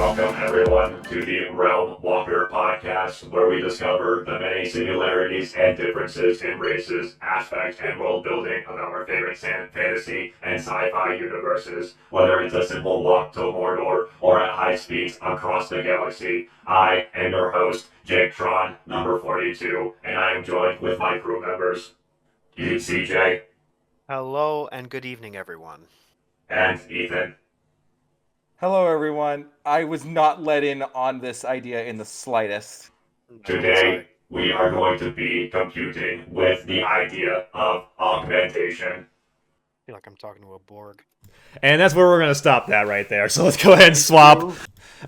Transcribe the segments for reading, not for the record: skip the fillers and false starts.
Welcome everyone to the Realm Walker podcast, where we discover the many similarities and differences in races, aspects, and world building of our favorite fantasy and sci-fi universes. Whether it's a simple walk to Mordor or at high speeds across the galaxy, I am your host, Jake Tron, number 42, and I am joined with my crew members, CJ Hello and good evening, everyone. and Ethan. Hello, everyone. I was not let in on this idea in the slightest. Today, we are going to be computing with the idea of augmentation. I feel like I'm talking to a Borg. And that's where we're going to stop that right there. So let's go ahead and swap.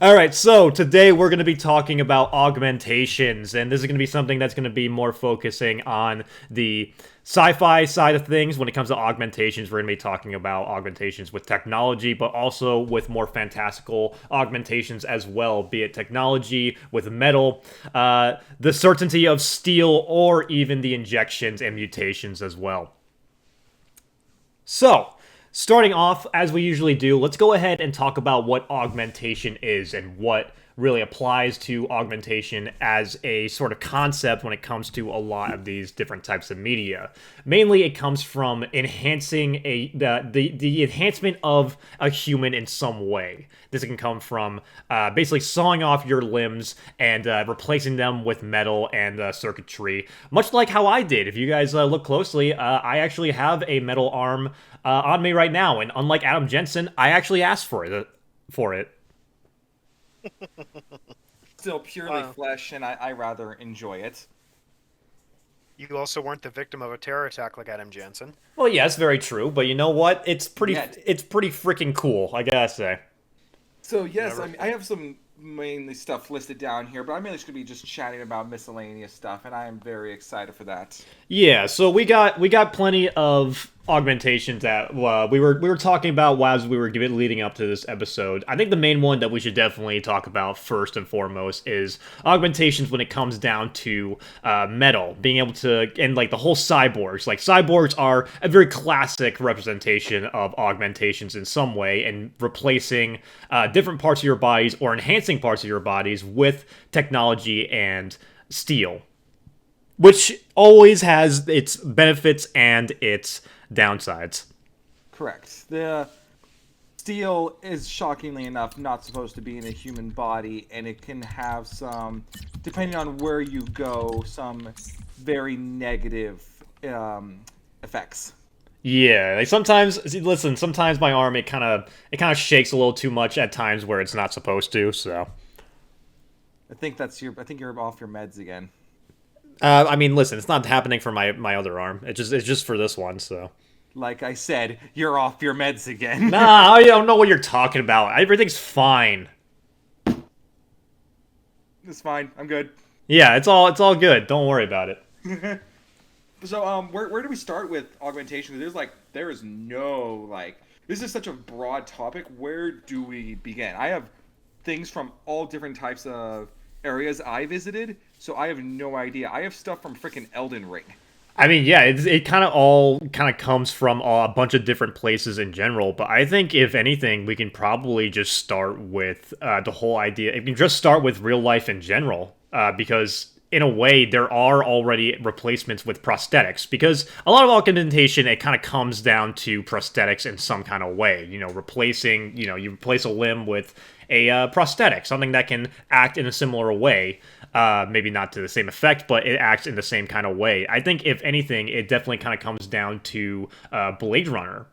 Alright, so today we're going to be talking about augmentations, and this is going to be something that's going to be more focusing on the sci-fi side of things. When it comes to augmentations, we're going to be talking about augmentations with technology, but also with more fantastical augmentations as well, be it technology with metal, the certainty of steel, or even the injections and mutations as well. So, starting off, as we usually do, let's go ahead and talk about what augmentation is and what really applies to augmentation as a sort of concept when it comes to a lot of these different types of media. Mainly, it comes from enhancing the enhancement of a human in some way. This can come from basically sawing off your limbs and replacing them with metal and circuitry, much like how I did. If you guys look closely, I actually have a metal arm on me right now, and unlike Adam Jensen, I actually asked for it. Still purely flesh, and I rather enjoy it. You also weren't the victim of a terror attack like Adam Jansen. Well, yes, very true, but you know what? It's pretty freaking cool, I gotta say. So yes, I have some mainly stuff listed down here, but I'm mainly just gonna be just chatting about miscellaneous stuff, and I am very excited for that. Yeah, so we got plenty of augmentations that we were talking about as we were leading up to this episode. I think the main one that we should definitely talk about first and foremost is augmentations when it comes down to metal, being able to, and like the whole cyborgs. Like cyborgs are a very classic representation of augmentations in some way, and replacing different parts of your bodies or enhancing parts of your bodies with technology and steel, which always has its benefits and its downsides. Correct. The steel is, shockingly enough, not supposed to be in a human body, and it can have some, depending on where you go, some very negative effects. Yeah, like sometimes my arm it kind of shakes a little too much at times where it's not supposed to. So I think you're off your meds again. I mean, listen, it's not happening for my other arm. It's just for this one. So, like I said, you're off your meds again. Nah, I don't know what you're talking about. Everything's fine. It's fine. I'm good. Yeah, it's all good. Don't worry about it. So, where do we start with augmentation? There is no this is such a broad topic. Where do we begin? I have things from all different types of areas I visited, so I have no idea. I have stuff from freaking Elden Ring. I mean, yeah, it kind of all comes from a bunch of different places in general, but I think if anything, we can probably just start with the whole idea. We can just start with real life in general, because in a way, there are already replacements with prosthetics, because a lot of augmentation, it kind of comes down to prosthetics in some kind of way. You know, you replace a limb with a prosthetic, something that can act in a similar way. Maybe not to the same effect, but it acts in the same kind of way. I think, if anything, it definitely kind of comes down to Blade Runner.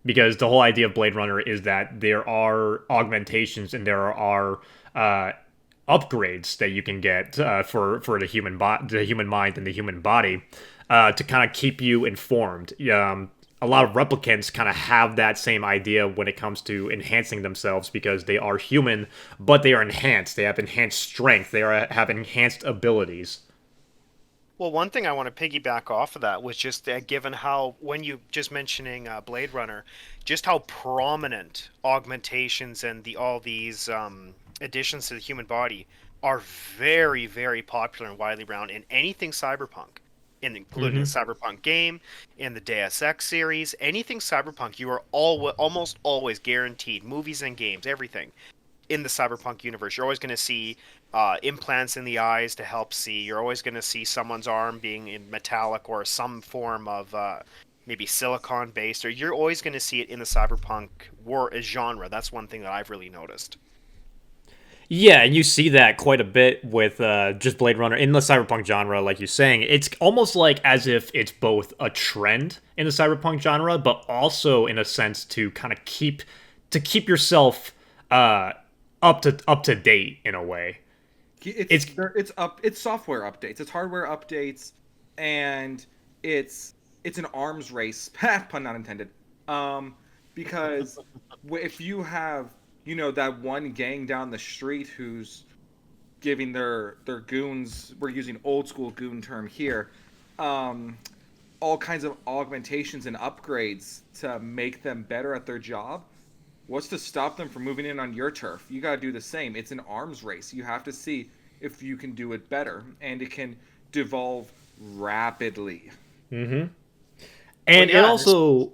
Because the whole idea of Blade Runner is that there are augmentations and there are upgrades that you can get for the human mind and the human body to kind of keep you informed. A lot of replicants kind of have that same idea when it comes to enhancing themselves, because they are human, but they are enhanced. They have enhanced strength. Have enhanced abilities. Well, one thing I want to piggyback off of that was just given how, when you just mentioning Blade Runner, just how prominent augmentations and all these additions to the human body are very, very popular and widely around in anything cyberpunk. Including the Cyberpunk game, in the Deus Ex series, anything Cyberpunk, you are almost always guaranteed, movies and games, everything, in the cyberpunk universe. You're always going to see implants in the eyes to help see. You're always going to see someone's arm being in metallic or some form of maybe silicon based, or you're always going to see it in the cyberpunk genre. That's one thing that I've really noticed. Yeah, and you see that quite a bit with just Blade Runner in the cyberpunk genre, like you're saying. It's almost like as if it's both a trend in the cyberpunk genre, but also in a sense to kind of keep yourself up to date in a way. It's software updates, it's hardware updates, and it's an arms race, pun not intended. Because if you have, that one gang down the street who's giving their goons, we're using old school goon term here, all kinds of augmentations and upgrades to make them better at their job, what's to stop them from moving in on your turf? You got to do the same. It's an arms race. You have to see if you can do it better, and it can devolve rapidly. And Well, yeah, it also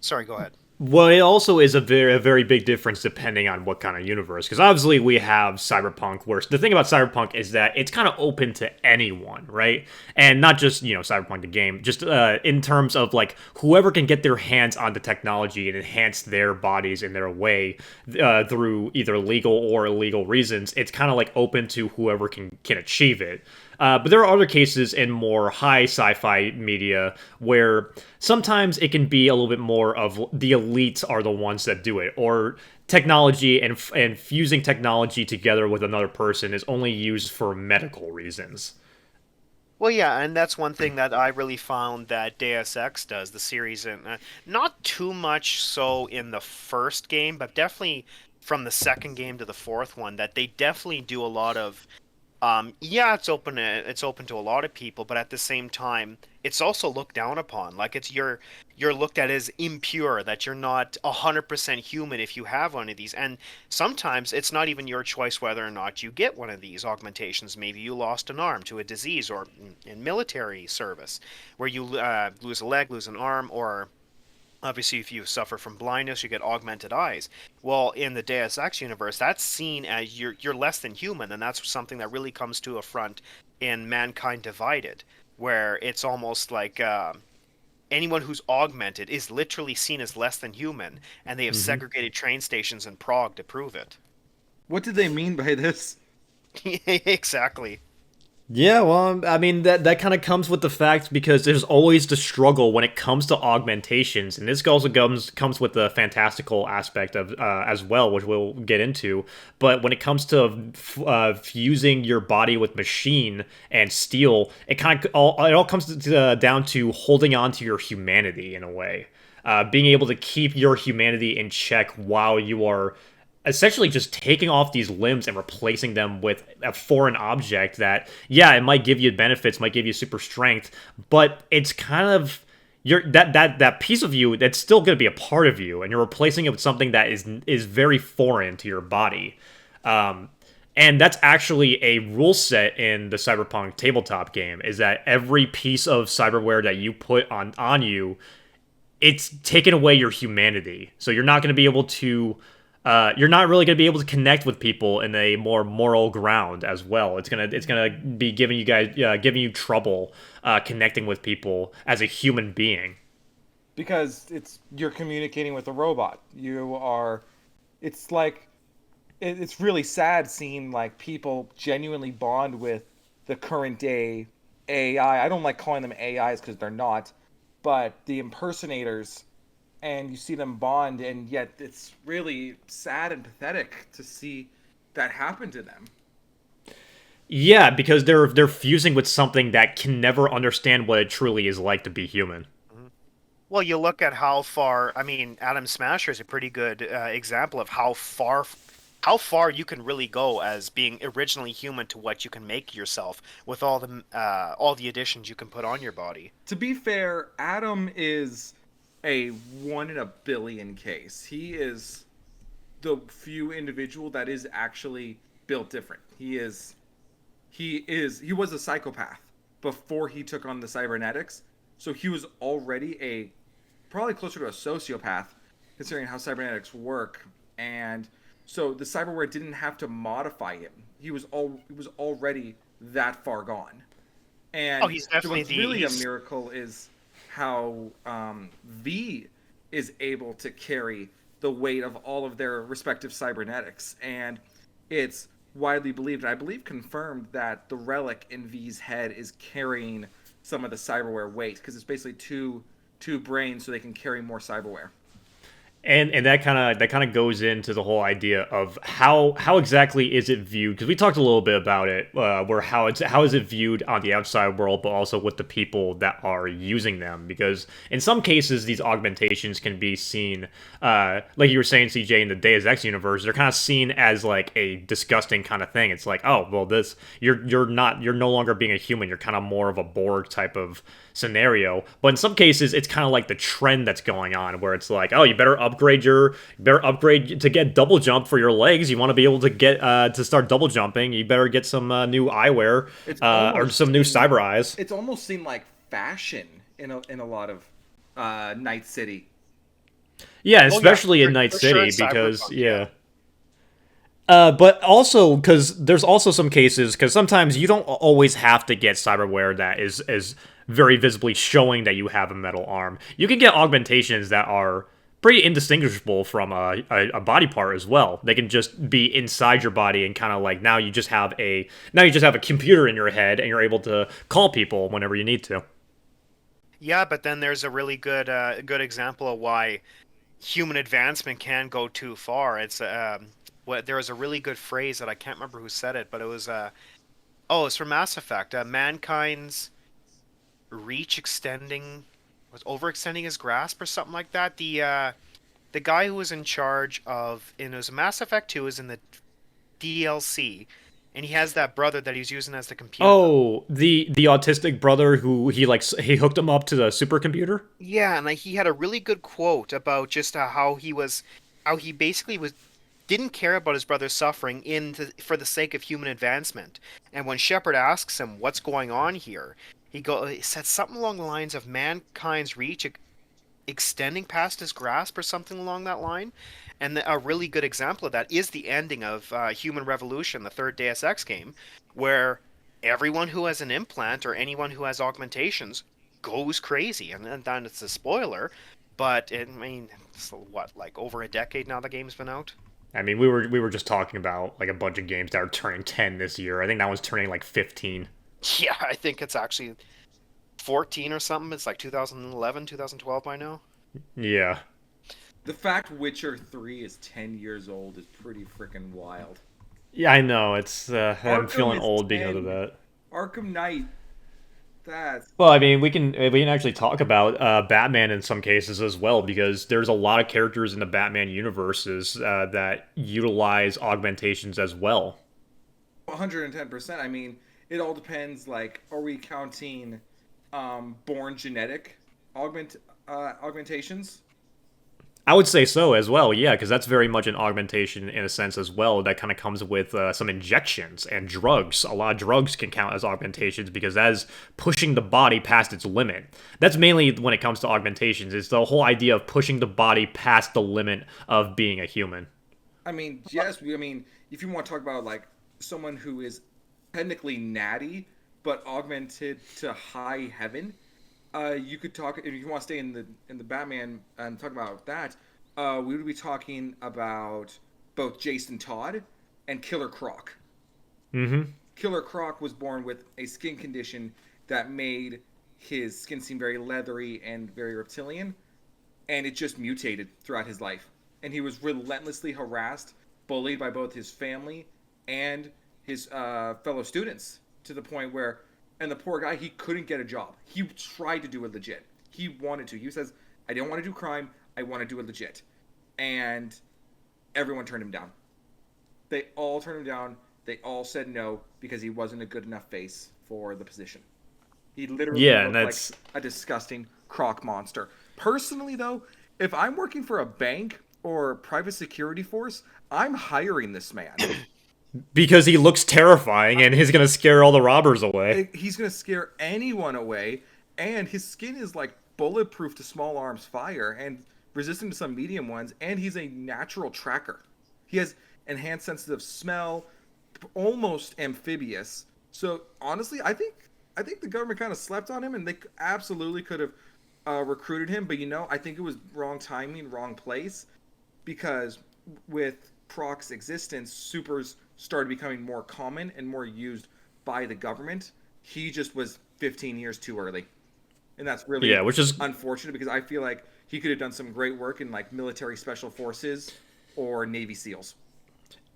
Sorry, go ahead. Well, it also is a very big difference depending on what kind of universe. Because obviously we have Cyberpunk, where the thing about Cyberpunk is that it's kind of open to anyone, right? And not just, Cyberpunk the game, just in terms of like whoever can get their hands on the technology and enhance their bodies in their way through either legal or illegal reasons. It's kind of like open to whoever can achieve it. But there are other cases in more high sci-fi media where sometimes it can be a little bit more of the elites are the ones that do it, or technology and fusing technology together with another person is only used for medical reasons. Well, yeah, and that's one thing that I really found that Deus Ex does, the series, and not too much so in the first game, but definitely from the second game to the fourth one, that they definitely do a lot of. Yeah, it's open to a lot of people, but at the same time, it's also looked down upon. Like you're looked at as impure, that you're not 100% human if you have one of these. And sometimes it's not even your choice whether or not you get one of these augmentations. Maybe you lost an arm to a disease, or in military service, where you lose a leg, lose an arm, or obviously, if you suffer from blindness, you get augmented eyes. Well, in the Deus Ex universe, that's seen as you're less than human, and that's something that really comes to a front in Mankind Divided, where it's almost like anyone who's augmented is literally seen as less than human, and they have segregated train stations in Prague to prove it. What did they mean by this? Exactly. Yeah, well, I mean that kind of comes with the fact because there's always the struggle when it comes to augmentations, and this also comes with the fantastical aspect of as well, which we'll get into. But when it comes to fusing your body with machine and steel, it all comes down to holding on to your humanity in a way, being able to keep your humanity in check while you are essentially just taking off these limbs and replacing them with a foreign object that, yeah, it might give you benefits, might give you super strength, but it's kind of that piece of you that's still going to be a part of you, and you're replacing it with something that is very foreign to your body. And that's actually a rule set in the Cyberpunk tabletop game, is that every piece of cyberware that you put on you, it's taken away your humanity. So you're not going to be able to you're not really going to be able to connect with people in a more moral ground as well. It's gonna be giving you trouble connecting with people as a human being. Because you're communicating with a robot. It's like, it's really sad seeing like people genuinely bond with the current day AI. I don't like calling them AIs because they're not, but the impersonators. And you see them bond, and yet it's really sad and pathetic to see that happen to them. Yeah, because they're fusing with something that can never understand what it truly is like to be human. Well, you look at how far. I mean, Adam Smasher is a pretty good example of how far you can really go as being originally human to what you can make yourself with all the additions you can put on your body. To be fair, Adam is a 1 in a billion case. He is the few individual that is actually built different. He was a psychopath before he took on the cybernetics. So he was already probably closer to a sociopath, considering how cybernetics work. And So the cyberware didn't have to modify him. He was already that far gone. Oh, And he's so definitely what's really a miracle is how V is able to carry the weight of all of their respective cybernetics. And it's widely believed, and I believe confirmed, that the relic in V's head is carrying some of the cyberware weight, because it's basically two brains so they can carry more cyberware. And that kind of goes into the whole idea of how exactly is it viewed, because we talked a little bit about it, where how is it viewed on the outside world, but also with the people that are using them, because in some cases these augmentations can be seen, like you were saying, CJ, in the Deus Ex universe, they're kind of seen as like a disgusting kind of thing. It's like, oh well, this you're no longer being a human, you're kind of more of a Borg type of scenario. But in some cases it's kind of like the trend that's going on, where it's like, oh, you better upgrade to get double jump for your legs. You want to be able to get to start double jumping, you better get some new eyewear, or some new cyber eyes. It's almost seemed like fashion in a lot of Night City. Yeah, especially in Night City, because but also because there's also some cases, because sometimes you don't always have to get cyberware that is very visibly showing that you have a metal arm. You can get augmentations that are pretty indistinguishable from a body part as well. They can just be inside your body, and kind of like now you just have a computer in your head, and you're able to call people whenever you need to. Yeah, but then there's a really good example of why human advancement can go too far. It's there was a really good phrase that I can't remember who said it, but it was it's from Mass Effect. Mankind's reach was overextending his grasp or something like that. The guy who was in charge of, and it was Mass Effect 2, is in the DLC, and he has that brother that he's using as the computer. Oh, the autistic brother who he hooked him up to the supercomputer. Yeah, and he had a really good quote about just how he basically didn't care about his brother's suffering for the sake of human advancement. And when Shepard asks him what's going on here, he said something along the lines of mankind's reach extending past his grasp, or something along that line. And a really good example of that is the ending of Human Revolution, the third Deus Ex game, where everyone who has an implant or anyone who has augmentations goes crazy. And then it's a spoiler, but it's like over a decade now the game's been out. I mean, we were just talking about like a bunch of games that are turning 10 this year. I think that one's turning like 15. Yeah, I think it's actually 14 or something. It's like 2011, 2012 by now. Yeah. The fact Witcher 3 is 10 years old is pretty freaking wild. Yeah, I know. It's I'm feeling old 10. because of that. Arkham Knight. Well, I mean, we can actually talk about Batman in some cases as well, because there's a lot of characters in the Batman universes that utilize augmentations as well. 110%. I mean, it all depends. Like, are we counting born genetic augmentations? I would say so as well, yeah, because that's very much an augmentation in a sense as well. That kind of comes with some injections and drugs. A lot of drugs can count as augmentations, because that is pushing the body past its limit. That's mainly when it comes to augmentations. It's the whole idea of pushing the body past the limit of being a human. I mean, yes. I mean, if you want to talk about like someone who is technically natty but augmented to high heaven. You could talk, if you want to stay in the Batman and talk about that. We would be talking about both Jason Todd and Killer Croc. Mm-hmm. Killer Croc was born with a skin condition that made his skin seem very leathery and very reptilian, and it just mutated throughout his life. And he was relentlessly harassed, bullied by both his family and his fellow students, to the point where. And the poor guy, he couldn't get a job. He tried to do it legit. He wanted to. He says, I didn't want to do crime. I want to do it legit. And everyone turned him down. They all turned him down. They all said no because he wasn't a good enough face for the position. He literally looked like a disgusting croc monster. Personally, though, if I'm working for a bank or private security force, I'm hiring this man. Because he looks terrifying, and he's gonna scare all the robbers away. He's gonna scare anyone away, and his skin is like bulletproof to small arms fire and resistant to some medium ones, and he's a natural tracker. He has enhanced sense of smell, almost amphibious. So honestly, I think the government kind of slept on him, and they absolutely could have recruited him. But I think it was wrong timing, wrong place, because with Proc's existence, supers started becoming more common and more used by the government. He just was 15 years too early, and that's really which is unfortunate because I feel like he could have done some great work in like military special forces or Navy SEALs.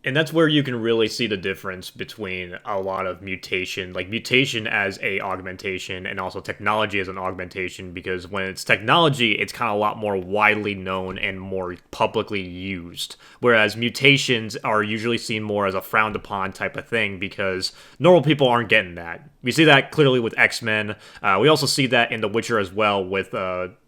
And that's where you can really see the difference between a lot of mutation, like mutation as a augmentation and also technology as an augmentation, because when it's technology, it's kind of a lot more widely known and more publicly used. Whereas mutations are usually seen more as a frowned upon type of thing because normal people aren't getting that. We see that clearly with X-Men. We also see that in The Witcher as well with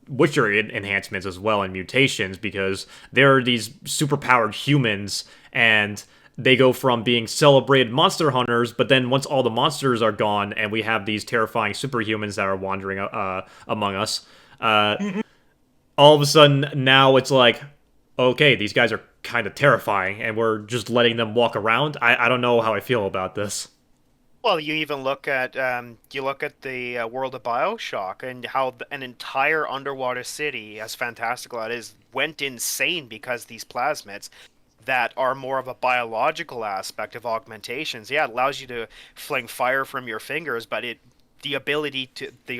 Witcher enhancements as well and mutations because there are these superpowered humans and they go from being celebrated monster hunters, but then once all the monsters are gone and we have these terrifying superhumans that are wandering among us, all of a sudden now it's like, okay, these guys are kind of terrifying and we're just letting them walk around. I don't know how I feel about this. Well, you even look at the world of BioShock and how an entire underwater city, as fantastical as it is, went insane because these plasmids that are more of a biological aspect of augmentations. Yeah, it allows you to fling fire from your fingers, but the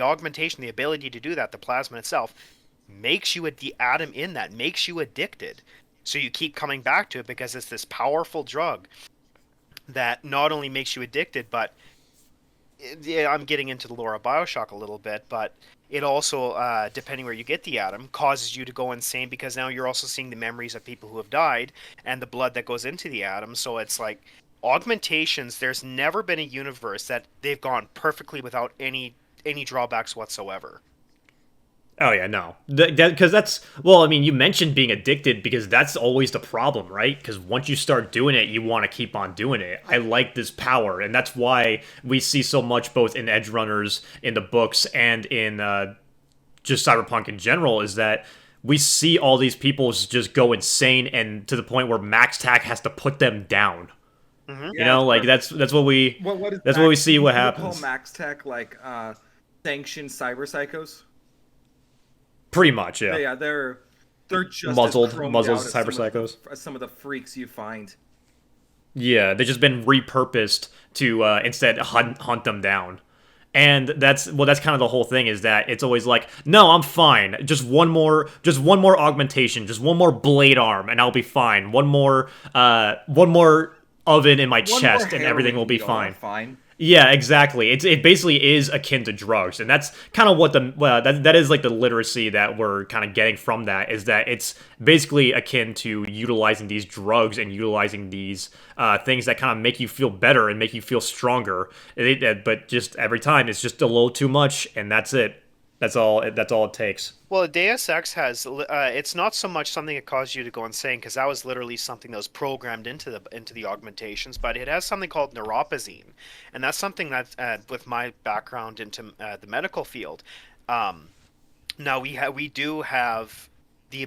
augmentation, the ability to do that, the plasma itself, makes you the atom in that makes you addicted. So you keep coming back to it because it's this powerful drug that not only makes you addicted, but yeah, I'm getting into the lore of BioShock a little bit, but it also, depending where you get the atom, causes you to go insane because now you're also seeing the memories of people who have died and the blood that goes into the atom. So it's like augmentations. There's never been a universe that they've gone perfectly without any drawbacks whatsoever. Oh yeah, no, because well, I mean, you mentioned being addicted because that's always the problem, right? Because once you start doing it, you want to keep on doing it. I like this power, and that's why we see so much both in Edge Runners, in the books, and in just Cyberpunk in general, is that we see all these people just go insane, and to the point where Max Tack has to put them down. Mm-hmm. Yeah, Like that's what we that's what we see what happens. Call Max Tech like sanctioned cyber psychos. Pretty much, yeah. Yeah, they're just muzzled as chromed out as cyber psychos. Some of the freaks you find. Yeah, they've just been repurposed to instead hunt them down. And that's kind of the whole thing is that it's always like, no, I'm fine. Just one more augmentation, just one more blade arm, and I'll be fine. One more oven in my chest, and everything will be fine. Yeah, exactly. It basically is akin to drugs, and that's kind of what that is like the literacy that we're kind of getting from that is that it's basically akin to utilizing these drugs and utilizing these things that kind of make you feel better and make you feel stronger. But just every time it's just a little too much, and that's it. That's all it takes. Well, Deus Ex has it's not so much something that caused you to go insane because that was literally something that was programmed into the augmentations, but it has something called neuropazine, and that's something that with my background into the medical field, now we do have the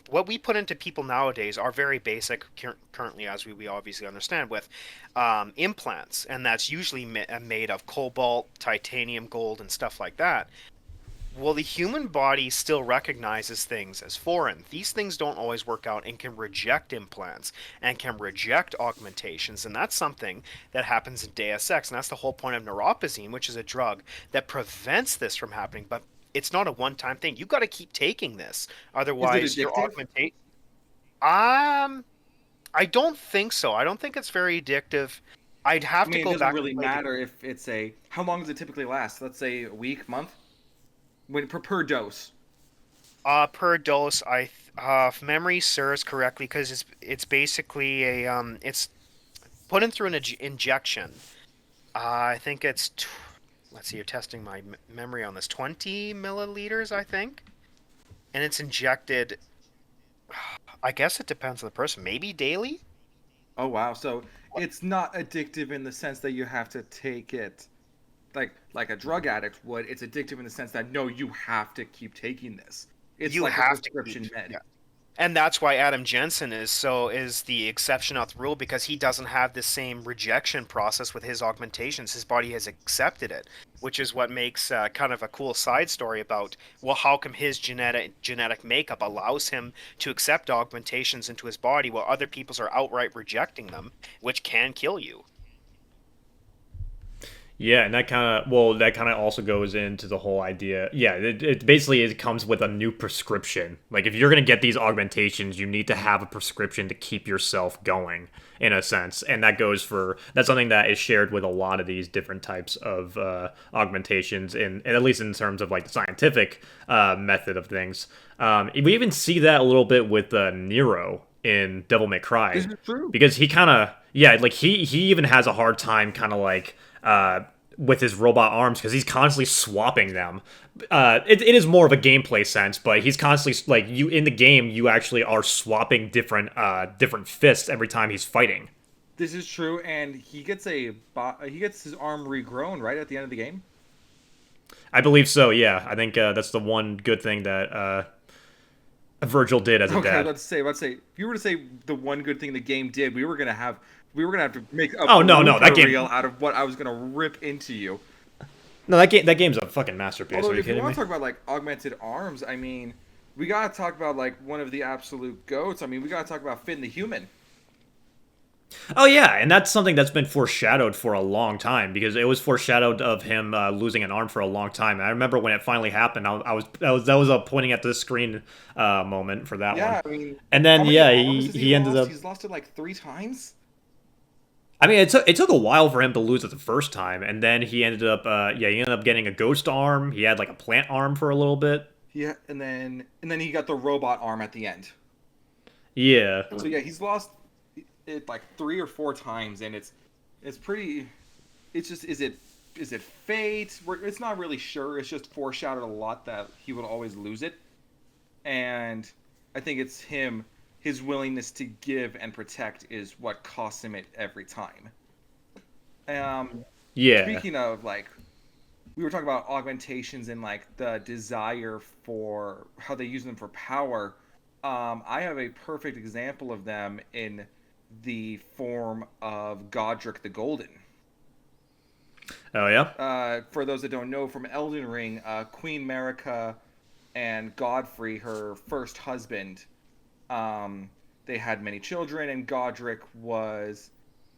what we put into people nowadays are very basic currently, as we obviously understand, with implants, and that's usually made of cobalt, titanium, gold, and stuff like that. Well, the human body still recognizes things as foreign. These things don't always work out and can reject implants and can reject augmentations, and that's something that happens in Deus Ex, and that's the whole point of neuropazine, which is a drug that prevents this from happening, but it's not a one-time thing. You've got to keep taking this, otherwise your augmentation... I don't think so. I don't think it's very addictive. I'd have to go back. It doesn't really matter if it's how long does it typically last? Let's say a week, month? Per dose. Per dose, if memory serves correctly, because it's basically it's put in through an injection. I think it's let's see, you're testing my memory on this. 20 milliliters, I think, and it's injected. I guess it depends on the person. Maybe daily. Oh wow! So it's not addictive in the sense that you have to take it. Like a drug addict would, it's addictive in the sense that no, you have to keep taking this. It's you like have a prescription med. Yeah. And that's why Adam Jensen is the exception, not the rule, because he doesn't have the same rejection process with his augmentations. His body has accepted it, which is what makes kind of a cool side story about, well, how come his genetic makeup allows him to accept augmentations into his body while other people's are outright rejecting them, which can kill you. Yeah, and that kind of also goes into the whole idea. Yeah, it basically it comes with a new prescription. Like if you're gonna get these augmentations, you need to have a prescription to keep yourself going, in a sense, and that's something that is shared with a lot of these different types of augmentations, and at least in terms of like the scientific method of things. We even see that a little bit with Nero in Devil May This Cry, is true. because he kind of like he even has a hard time kind of like with his robot arms because he's constantly swapping them. It is more of a gameplay sense, but he's constantly like you in the game. You actually are swapping different fists every time he's fighting. This is true, and he gets his arm regrown right at the end of the game. I believe so. Yeah, I think that's the one good thing that Virgil did as a Okay, dad. let's say, if you were to say the one good thing the game did, we were gonna have to make a Oh no, that blooper game. reel out of what I was gonna rip into you. No, that game's a fucking masterpiece. Although, Are you if you kidding want me? to talk about like augmented arms, I mean, we gotta talk about like one of the absolute goats. I mean, we gotta talk about Finn the Human. Oh yeah, and that's something that's been foreshadowed for a long time because it was foreshadowed of him losing an arm for a long time. And I remember when it finally happened. I was a pointing at the screen moment for that one. Yeah, I mean, And how then many yeah, arms he has he ended lost? up. He's lost it like 3 times. I mean, it took a while for him to lose it the first time, and then he ended up getting a ghost arm. He had like a plant arm for a little bit. Yeah, and then he got the robot arm at the end. Yeah, So yeah, he's lost it like 3 or 4 times, and it's pretty. It's just is it fate? It's not really sure. It's just foreshadowed a lot that he would always lose it, and I think it's him. His willingness to give and protect is what costs him it every time. Um, yeah. Speaking of like, we were talking about augmentations and like the desire for how they use them for power. I have a perfect example of them in the form of Godric the Golden. Oh yeah. For those that don't know, from Elden Ring, Queen Marika and Godfrey, her first husband, they had many children, and Godric was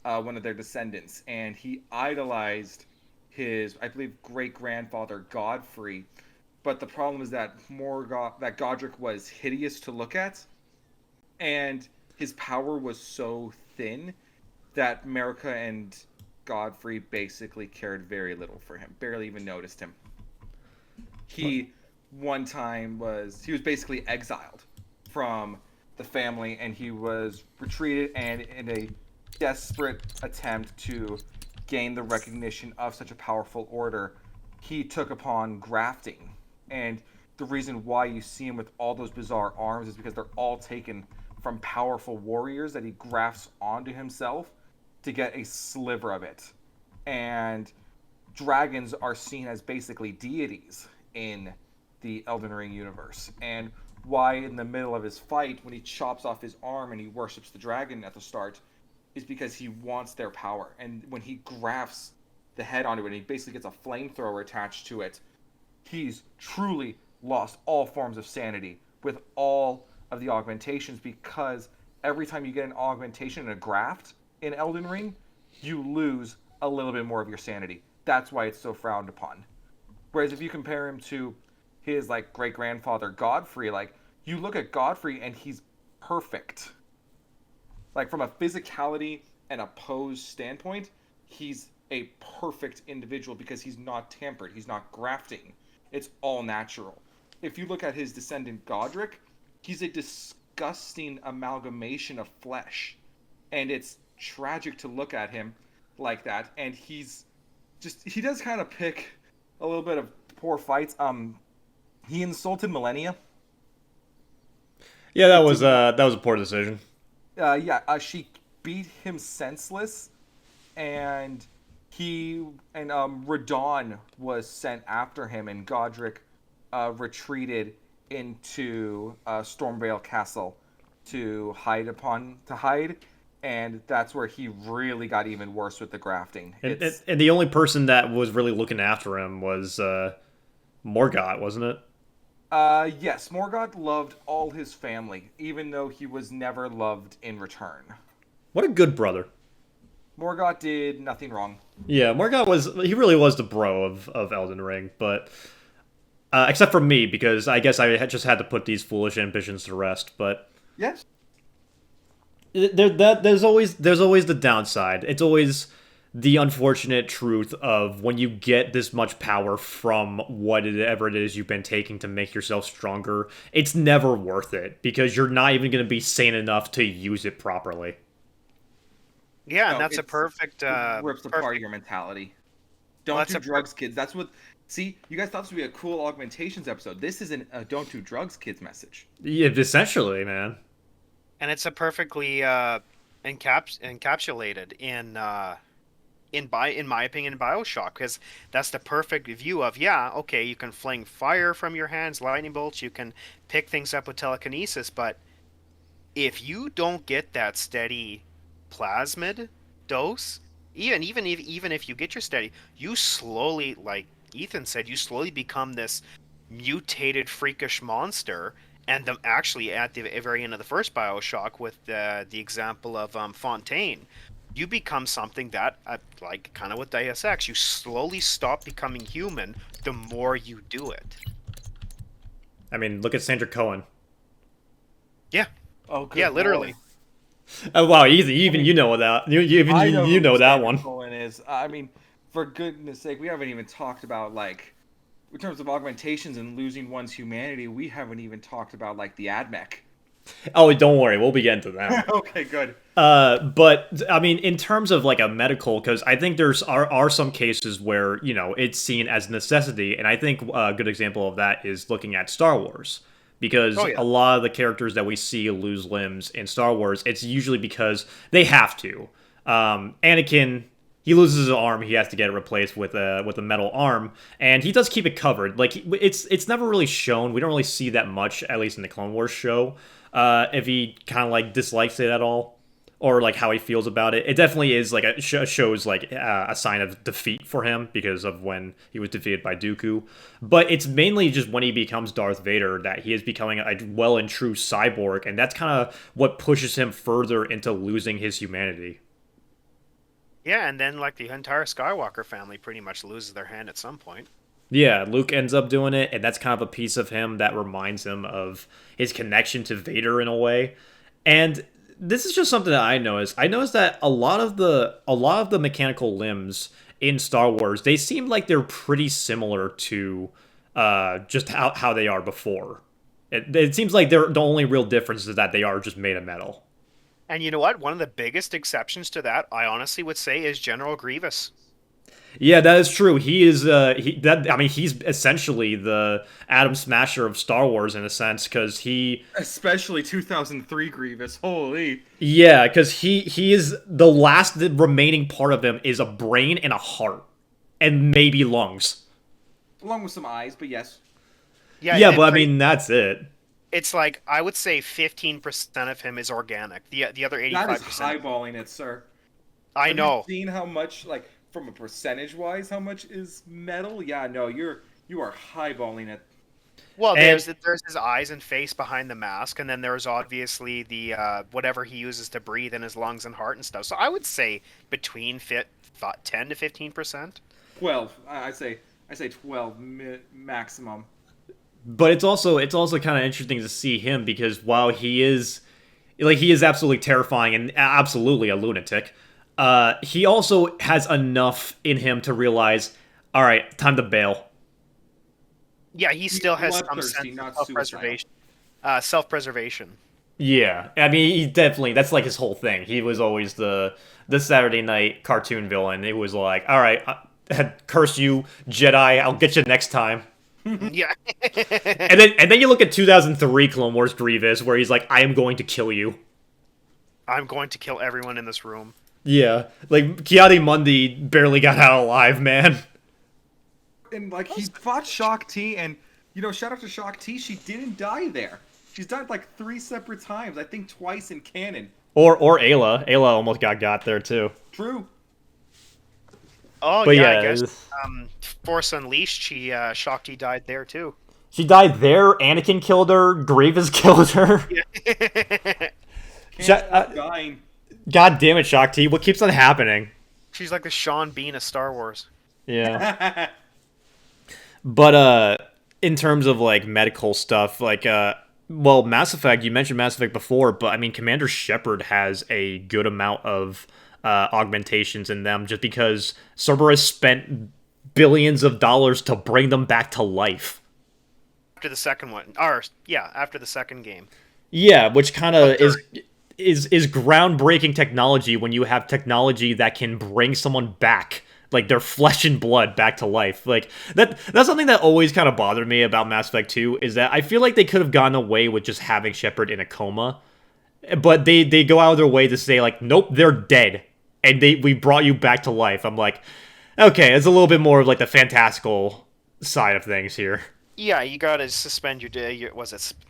one of their descendants, and he idolized his, I believe, great grandfather Godfrey. But the problem is that that Godric was hideous to look at, and his power was so thin that Marika and Godfrey basically cared very little for him, barely even noticed him. He one time he was basically exiled from the family, and he was retreated, and in a desperate attempt to gain the recognition of such a powerful order, he took upon grafting. And the reason why you see him with all those bizarre arms is because they're all taken from powerful warriors that he grafts onto himself to get a sliver of it. And dragons are seen as basically deities in the Elden Ring universe. And why in the middle of his fight, when he chops off his arm and he worships the dragon at the start, is because he wants their power. And when he grafts the head onto it and he basically gets a flamethrower attached to it, he's truly lost all forms of sanity with all of the augmentations, because every time you get an augmentation and a graft in Elden Ring, you lose a little bit more of your sanity. That's why it's so frowned upon. Whereas if you compare him to his like great grandfather Godfrey, like you look at Godfrey and he's perfect. Like from a physicality and a pose standpoint, he's a perfect individual because he's not tampered, he's not grafting. It's all natural. If you look at his descendant Godric, he's a disgusting amalgamation of flesh. And it's tragic to look at him like that. And he does kind of pick a little bit of poor fights. He insulted Millennia. Yeah, that was a poor decision. She beat him senseless, and Radon was sent after him, and Godric retreated into Stormvale Castle to hide, and that's where he really got even worse with the grafting. And the only person that was really looking after him was Morgott, wasn't it? Yes, Morgott loved all his family, even though he was never loved in return. What a good brother. Morgott did nothing wrong. Yeah, he really was the bro of Elden Ring, but except for me, because I guess just had to put these foolish ambitions to rest. But Yes. there's always the downside. It's always the unfortunate truth of when you get this much power from whatever it is you've been taking to make yourself stronger, it's never worth it because you're not even going to be sane enough to use it properly. Yeah, and No, that's a perfect. It rips apart perfect. your mentality. Well, Don't that's do a drugs, kids. That's what. See, you guys thought this would be a cool augmentations episode. This is a don't do drugs, kids message. Yeah, essentially, man. And it's a perfectly encapsulated in my opinion, in Bioshock, because that's the perfect view of, yeah, okay, you can fling fire from your hands, lightning bolts, you can pick things up with telekinesis, but if you don't get that steady plasmid dose, even if you get your steady, you slowly, like Ethan said, you slowly become this mutated freakish monster. And actually, at the very end of the first Bioshock, with the example of Fontaine, you become something that, like kind of with Deus Ex, you slowly stop becoming human the more you do it. I mean, look at Sandra Cohen. Yeah, Oh, good yeah, literally. Oh wow, even you know that you know that one. Cohen is. I mean, for goodness sake, we haven't even talked about like, in terms of augmentations and losing one's humanity. We haven't even talked about like the AdMech. Oh, don't worry, we'll be getting to that. Okay, good. But I mean, in terms of like a medical, because I think are some cases where it's seen as necessity, and I think a good example of that is looking at Star Wars, because Oh, yeah. a lot of the characters that we see lose limbs in Star Wars, it's usually because they have to. Anakin. He loses his arm. He has to get it replaced with a metal arm, and he does keep it covered. Like it's never really shown. We don't really see that much, at least in the Clone Wars show. If he kind of like dislikes it at all, or like how he feels about it, it definitely is like shows like a sign of defeat for him because of when he was defeated by Dooku. But it's mainly just when he becomes Darth Vader that he is becoming a well and true cyborg, and that's kind of what pushes him further into losing his humanity. Yeah, and then like the entire Skywalker family pretty much loses their hand at some point. Yeah, Luke ends up doing it, and that's kind of a piece of him that reminds him of his connection to Vader in a way. And this is just something that I noticed. I noticed that a lot of the mechanical limbs in Star Wars, they seem like they're pretty similar to just how they are before. It seems like the only real difference is that they are just made of metal. And you know what? One of the biggest exceptions to that, I honestly would say, is General Grievous. Yeah, that is true. He is he's essentially the Atom Smasher of Star Wars in a sense, because Especially 2003 Grievous. Holy. yeah, because he is the last remaining part of him is a brain and a heart, and maybe lungs. Along with some eyes, but yes. Yeah, but I mean that's it. It's like, I would say 15% of him is organic. The other 85%. That is highballing it, sir. I know. Have you seen how much, like, from a percentage-wise, how much is metal? Yeah, no, you are highballing it. Well, there's his eyes and face behind the mask, and then there's obviously the whatever he uses to breathe in his lungs and heart and stuff. So I would say between 10 to 15%. 12. I say 12 maximum. But it's also kind of interesting to see him because while he is absolutely terrifying and absolutely a lunatic, he also has enough in him to realize, all right, time to bail. Yeah, he still has some bloodthirsty, sense not of self-preservation. Self-preservation. Yeah, I mean, he definitely, that's like his whole thing. He was always the Saturday night cartoon villain. It was like, all right, curse you, Jedi, I'll get you next time. Yeah. and then you look at 2003 Clone Wars Grievous, where he's like, I am going to kill you. I'm going to kill everyone in this room. Yeah, like Ki-Adi-Mundi barely got out alive, man. And like he fought Shock T, and shout out to Shock T, she didn't die there. She's died like 3 separate times. I think twice in canon. Or Ayla. Ayla almost got there too. True. Oh But yeah, I yeah, guess Force Unleashed. Shakti died there too. she died there. Anakin killed her. Grievous killed her. Can't stop dying. God damn it, Shakti! What keeps on happening? She's like the Sean Bean of Star Wars. Yeah. But in terms of like medical stuff, like well, Mass Effect. You mentioned Mass Effect before, but I mean, Commander Shepard has a good amount of augmentations in them, just because Cerberus spent billions of dollars to bring them back to life. After the second one, or yeah, after the second game. Yeah, which kind of is groundbreaking technology when you have technology that can bring someone back, like their flesh and blood back to life. Like that's something that always kind of bothered me about Mass Effect 2, is that I feel like they could have gotten away with just having Shepard in a coma, but they go out of their way to say like, nope, they're dead, and we brought you back to life. I'm like, okay, it's a little bit more of like the fantastical side of things here. Yeah, you gotta suspend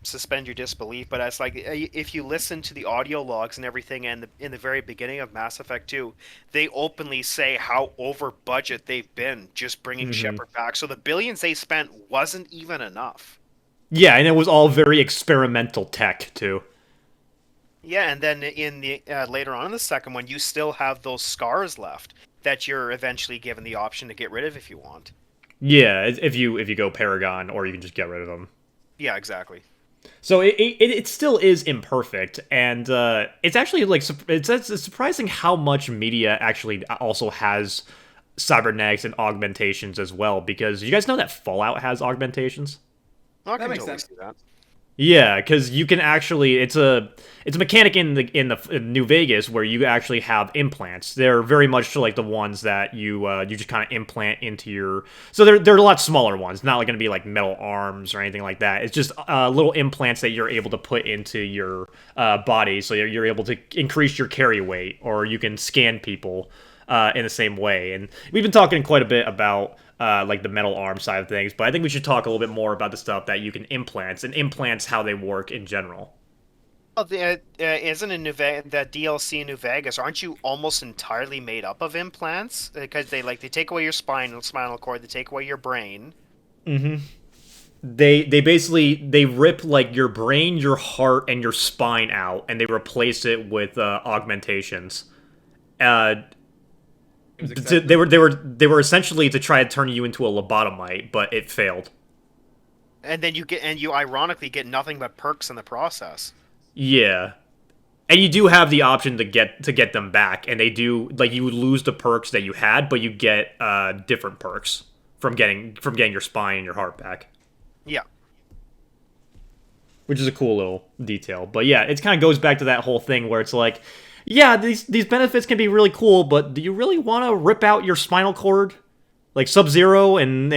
suspend your disbelief? But it's like if you listen to the audio logs and everything, and in the very beginning of Mass Effect 2, they openly say how over budget they've been just bringing Shepard back. So the billions they spent wasn't even enough. Yeah, and it was all very experimental tech too. Yeah, and then in the later on in the second one, you still have those scars left that you're eventually given the option to get rid of if you want. Yeah, if you go Paragon, or you can just get rid of them. Yeah, exactly. So it still is imperfect, and it's actually like it's surprising how much media actually also has cybernetics and augmentations as well. Because you guys know that Fallout has augmentations. I can makes totally sense. see that. Yeah, because you can actually it's a mechanic in New Vegas where you actually have implants. They're very much like the ones that you just kind of implant into your. So they're a lot smaller ones, not like going to be like metal arms or anything like that. It's just little implants that you're able to put into your body, so you're able to increase your carry weight, or you can scan people in the same way. And we've been talking quite a bit about like the metal arm side of things, but I think we should talk a little bit more about the stuff that you can implants how they work in general. Well, isn't in that DLC in New Vegas? Aren't you almost entirely made up of implants? Because they take away your spinal cord, they take away your brain. Mm-hmm. They basically they rip like your brain, your heart, and your spine out, and they replace it with augmentations. They were essentially to try to turn you into a lobotomite, but it failed. And then you ironically get nothing but perks in the process. Yeah, and you do have the option to get them back, and they do like you lose the perks that you had, but you get different perks from getting your spine and your heart back. Yeah. Which is a cool little detail. But yeah, it kind of goes back to that whole thing where it's like, yeah, these benefits can be really cool, but do you really want to rip out your spinal cord? Like Sub-Zero and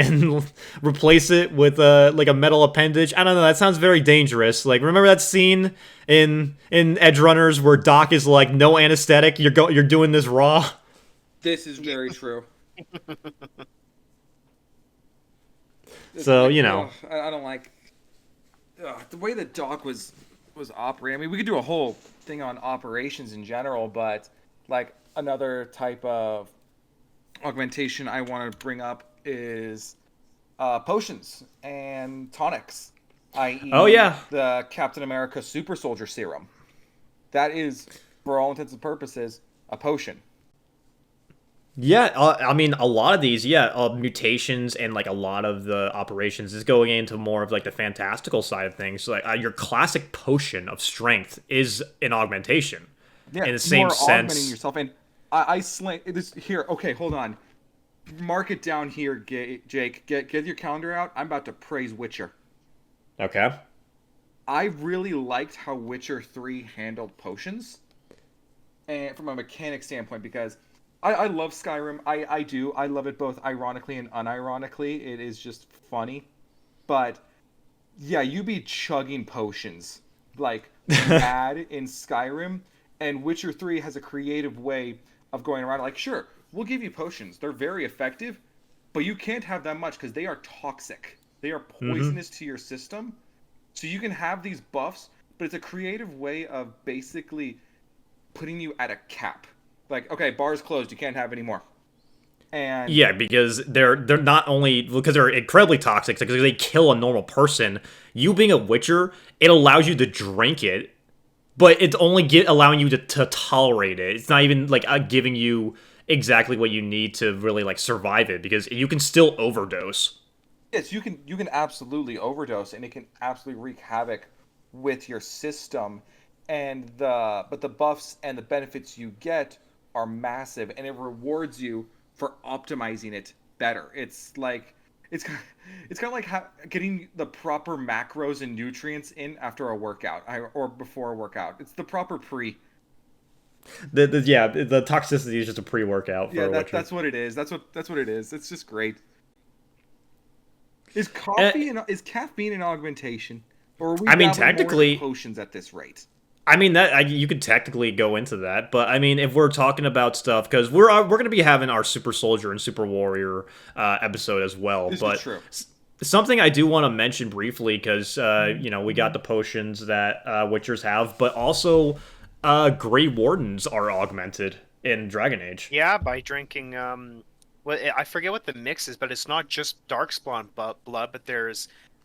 replace it with like a metal appendage? I don't know, that sounds very dangerous. Like, remember that scene in Edge Runners where Doc is like, no anesthetic, you're doing this raw? This is very true. So, you know. I don't like the way that Doc was operating. I mean, we could do a whole thing on operations in general, but like another type of augmentation I want to bring up is potions and tonics, i.e. Oh, yeah. the Captain America Super Soldier Serum. That is, for all intents and purposes, a potion. Yeah, I mean, a lot of these, mutations and like a lot of the operations is going into more of like the fantastical side of things. Like your classic potion of strength is an augmentation. Yeah, in the same sense. Augmenting yourself. And I slang this here. Okay, hold on. Mark it down here, Jake. Get your calendar out. I'm about to praise Witcher. Okay. I really liked how Witcher 3 handled potions, and from a mechanic standpoint, because I love Skyrim. I do. I love it both ironically and unironically. It is just funny. But yeah, you be chugging potions like mad in Skyrim, and Witcher 3 has a creative way of going around. Like, sure, we'll give you potions. They're very effective, but you can't have that much because they are toxic. They are poisonous to your system. So you can have these buffs, but it's a creative way of basically putting you at a cap. Like, okay, bar's closed, you can't have any more. And Yeah, because they're not only because they're incredibly toxic because they kill a normal person. You being a Witcher, it allows you to drink it, but it's only allowing you to tolerate it. It's not even like giving you exactly what you need to really like survive it because you can still overdose. yes, you can absolutely overdose, and it can absolutely wreak havoc with your system. And the buffs and the benefits you get are massive, and it rewards you for optimizing it better. It's kind it's kind of like getting the proper macros and nutrients in after a workout or before a workout. It's the proper pre. The toxicity is just a pre-workout for Yeah, a Witcher. that's what it is. That's what it is. It's just great. Is Uh, is caffeine an augmentation, or are we I mean, dabbling more into technically, potions at this rate? I mean you could technically go into that, but I mean, if we're talking about stuff, because we're gonna be having our Super Soldier and Super Warrior episode as well, This is but true. something I do want to mention briefly, because we got the potions that Witchers have, but also Grey Wardens are augmented in Dragon Age. Yeah, by drinking well, I forget what the mix is, but it's not just darkspawn blood, but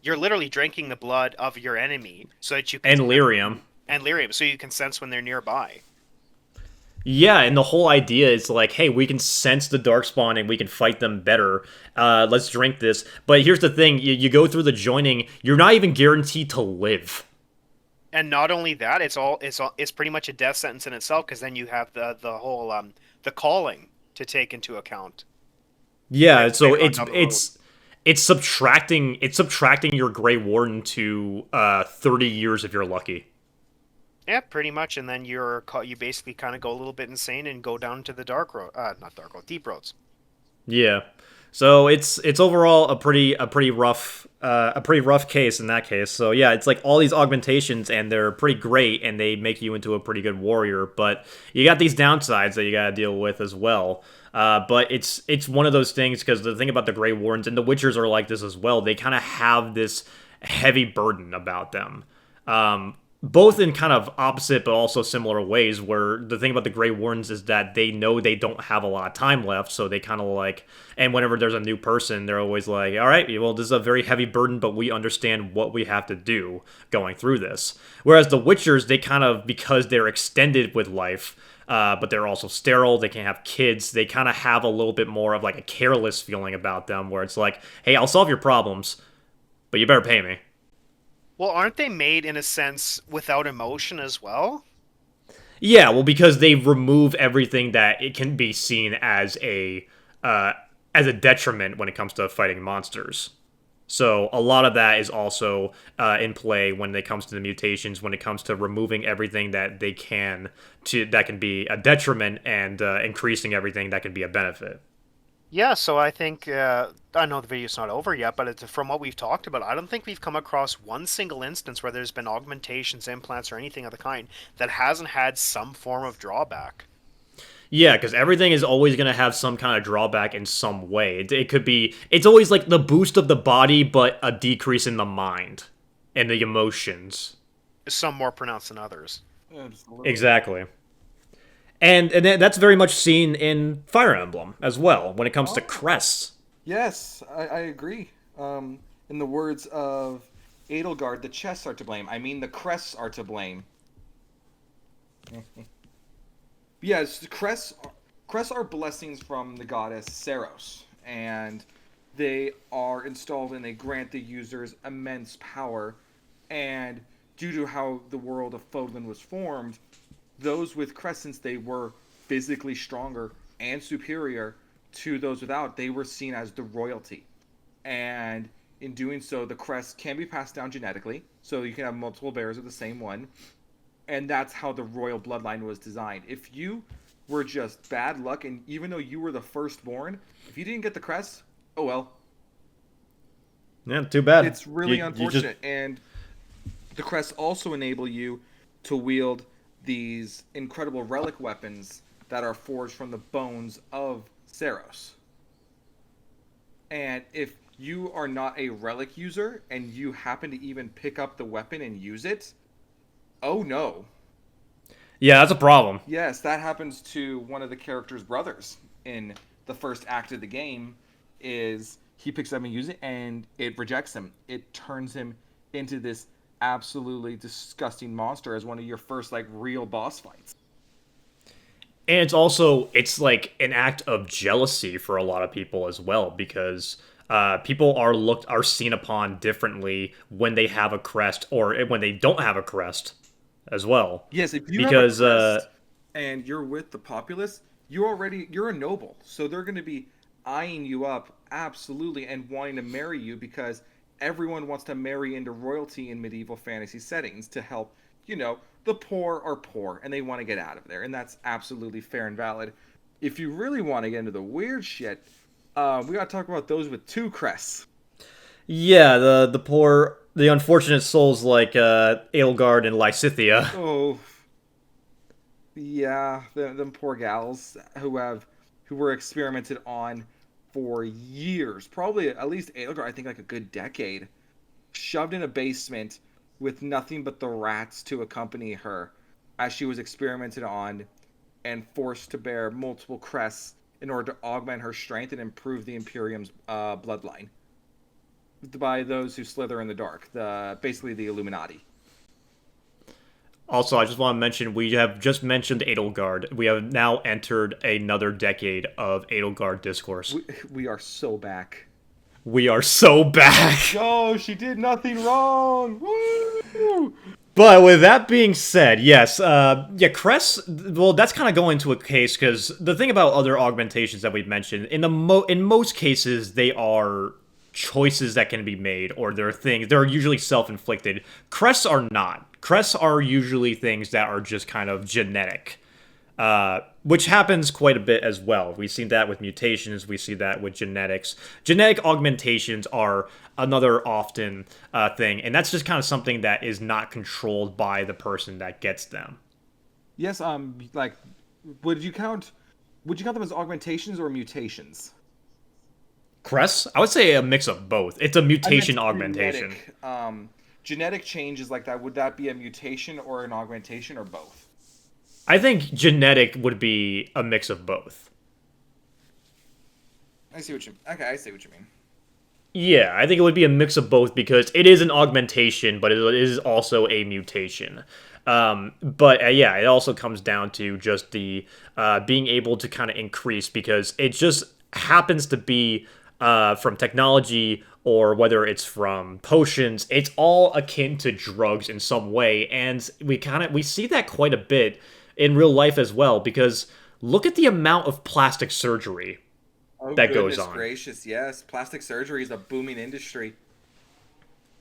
you're literally drinking the blood of your enemy so that you can And lyrium. and lyrium, so you can sense when they're nearby. Yeah, and the whole idea is like, hey, we can sense the darkspawn and we can fight them better. Let's drink this. But here's the thing: you go through the joining, you're not even guaranteed to live. And not only that, it's pretty much a death sentence in itself, because then you have the whole the calling to take into account. Yeah, Later so on down the road. it's subtracting your Grey Warden to 30 years if you're lucky. Yeah, pretty much, and then you basically kind of go a little bit insane and go down to the dark road, not dark road, deep roads. Yeah. So it's overall a pretty rough case in that case. So yeah, it's like all these augmentations and they're pretty great and they make you into a pretty good warrior, but you got these downsides that you got to deal with as well. But it's one of those things because the thing about the Grey Wardens and the Witchers are like this as well. They kind of have this heavy burden about them. Both in kind of opposite but also similar ways, where the thing about the Grey Wardens is that they know they don't have a lot of time left, so they kind of like, and whenever there's a new person, they're always like, all right, well, this is a very heavy burden, but we understand what we have to do going through this. Whereas the Witchers, they kind of, because they're extended with life, but they're also sterile, they can't have kids, they kind of have a little bit more of like a careless feeling about them, where it's like, hey, I'll solve your problems, but you better pay me. Well, aren't they made in a sense without emotion as well? Yeah, well, because they remove everything that it can be seen as a detriment when it comes to fighting monsters. So a lot of that is also in play when it comes to the mutations, when it comes to removing everything that they can that can be a detriment and increasing everything that can be a benefit. Yeah, so I think I know the video's not over yet, but from what we've talked about, I don't think we've come across one single instance where there's been augmentations, implants, or anything of the kind that hasn't had some form of drawback. Yeah, because everything is always going to have some kind of drawback in some way. It could be, it's always like the boost of the body, but a decrease in the mind and the emotions. Some more pronounced than others. Absolutely. Exactly. And that's very much seen in Fire Emblem as well when it comes to crests. Yes, I agree. In the words of Edelgard, the chests are to blame. I mean, the crests are to blame. Yes, crests are blessings from the goddess Saros, and they are installed and they grant the users immense power. And due to how the world of Fodlan was formed, those with crescents, they were physically stronger and superior to those without. They were seen as the royalty, and in doing so, the crest can be passed down genetically, so you can have multiple bearers of the same one, and that's how the royal bloodline was designed. If you were just bad luck, and even though you were the firstborn, if you didn't get the crest, oh well. Yeah, too bad. It's really You unfortunate, and the crests also enable you to wield these incredible relic weapons that are forged from the bones of Saros. And if you are not a relic user and you happen to even pick up the weapon and use it, oh no. Yeah, that's a problem. Yes, that happens to one of the character's brothers in the first act of the game. Is he picks up and uses it and it rejects him. It turns him into this absolutely disgusting monster as one of your first like real boss fights. And it's like an act of jealousy for a lot of people as well, because people are seen upon differently when they have a crest or when they don't have a crest as well. Yes, if you because have a crest and you're with the populace, you're a noble, so they're going to be eyeing you up absolutely and wanting to marry you, because everyone wants to marry into royalty in medieval fantasy settings to help, the poor are poor and they want to get out of there, and that's absolutely fair and valid. If you really want to get into the weird shit, we got to talk about those with 2 crests. Yeah, the unfortunate souls like Edelgard and Lysithea. Oh, yeah, them poor gals who were experimented on for years, probably at least Edelgard, I think like a good decade, shoved in a basement with nothing but the rats to accompany her as she was experimented on and forced to bear multiple crests in order to augment her strength and improve the Imperium's bloodline by those who slither in the dark, basically the Illuminati. Also, I just want to mention, we have just mentioned Edelgard. We have now entered another decade of Edelgard discourse. We are so back. We are so back. Oh, she did nothing wrong. Woo! But with that being said, yes, crests, well, that's kind of going to a case, because the thing about other augmentations that we've mentioned, in most cases, they are choices that can be made, or they're usually self-inflicted. Crests are not. Crests are usually things that are just kind of genetic, which happens quite a bit as well. We see that with mutations, we see that with genetics. Genetic augmentations are another often thing, and that's just kind of something that is not controlled by the person that gets them. Yes, would you count them as augmentations or mutations? Crests? I would say a mix of both. It's a mutation augmentation. Genetic changes like that, would that be a mutation or an augmentation or both? I think genetic would be a mix of both. I see what you mean. Yeah, I think it would be a mix of both, because it is an augmentation, but it is also a mutation. Yeah, it also comes down to just the being able to kind of increase, because it just happens to be from technology, or whether it's from potions. It's all akin to drugs in some way, and we see that quite a bit in real life as well, because look at the amount of plastic surgery that goes on. Gracious, yes, plastic surgery is a booming industry.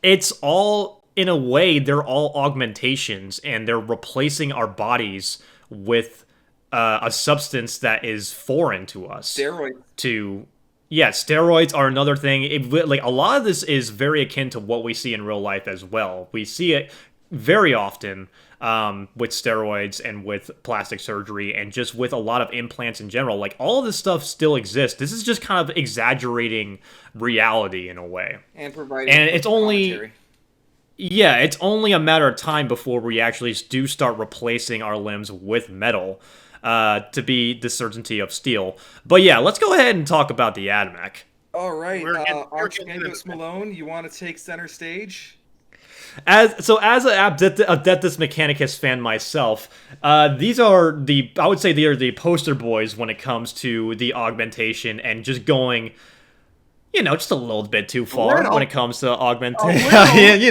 It's all, in a way, they're all augmentations, and they're replacing our bodies with a substance that is foreign to us. Steroids. Yeah, steroids are another thing. A lot of this is very akin to what we see in real life as well. We see it very often with steroids and with plastic surgery, and just with a lot of implants in general. Like, all of this stuff still exists. This is just kind of exaggerating reality in a way. And providing it's only a matter of time before we actually do start replacing our limbs with metal. To be the certainty of steel. But yeah, let's go ahead and talk about the AdMech. All right, Archangel Malone, you want to take center stage? As an Adeptus Mechanicus fan myself, I would say they are the poster boys when it comes to the augmentation and just going, just a little bit too far when it comes to augmentation. Just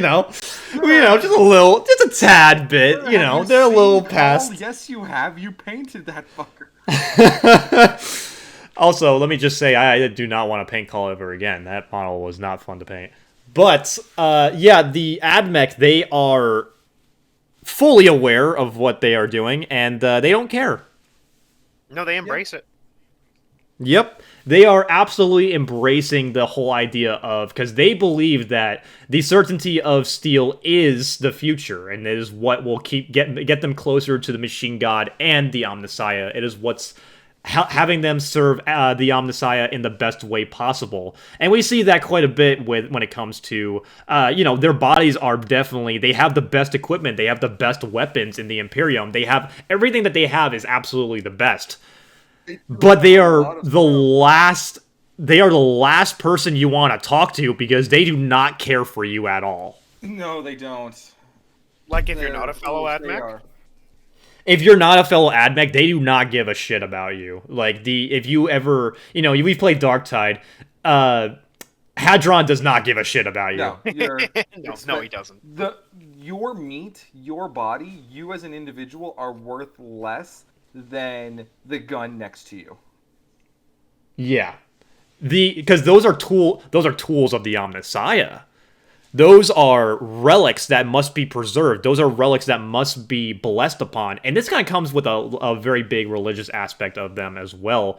a tad bit. They're a little past. Yes, you have. You painted that fucker. Also, let me just say, I do not want to paint Call ever again. That model was not fun to paint. But the AdMech, they are fully aware of what they are doing, and they don't care. No, they embrace it. Yep. They are absolutely embracing the whole idea of, because they believe that the certainty of steel is the future, and it is what will get them closer to the machine god and the Omnissiah. It is what's having them serve the Omnissiah in the best way possible. And we see that quite a bit when it comes to, their bodies are definitely, they have the best equipment, they have the best weapons in the Imperium, they have, everything that they have is absolutely the best. But they are the last, person you want to talk to because they do not care for you at all. No, they don't. Like if you're not a fellow AdMech? If you're not a fellow AdMech, they do not give a shit about you. Like, if you ever, we've played Darktide, Hadron does not give a shit about you. No, no, he doesn't. Your meat, your body, you as an individual are worth less than the gun next to you. Yeah. Because those are tools of the Omnissiah. Those are relics that must be preserved. Those are relics that must be blessed upon. And this kind of comes with a very big religious aspect of them as well,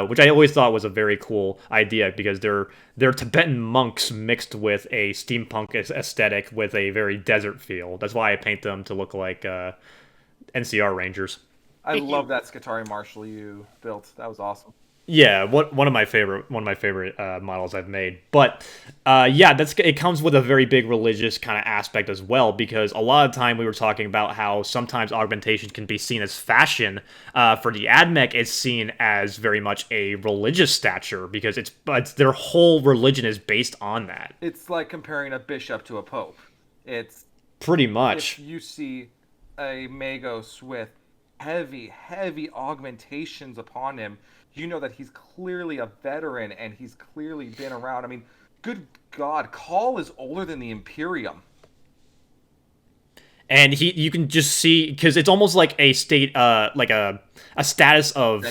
which I always thought was a very cool idea because they're Tibetan monks mixed with a steampunk aesthetic with a very desert feel. That's why I paint them to look like NCR Rangers. I love that Skitarii Marshal you built. That was awesome. Yeah, one of my favorite models I've made. But it comes with a very big religious kind of aspect as well, because a lot of time we were talking about how sometimes augmentation can be seen as fashion. For the AdMech, it's seen as very much a religious stature because it's their whole religion is based on that. It's like comparing a bishop to a pope. It's pretty much. If you see a Magos with heavy augmentations upon him, you know that he's clearly a veteran and he's clearly been around. I mean, good God, Call is older than the Imperium. And you can just see, because it's almost like a state, like a status of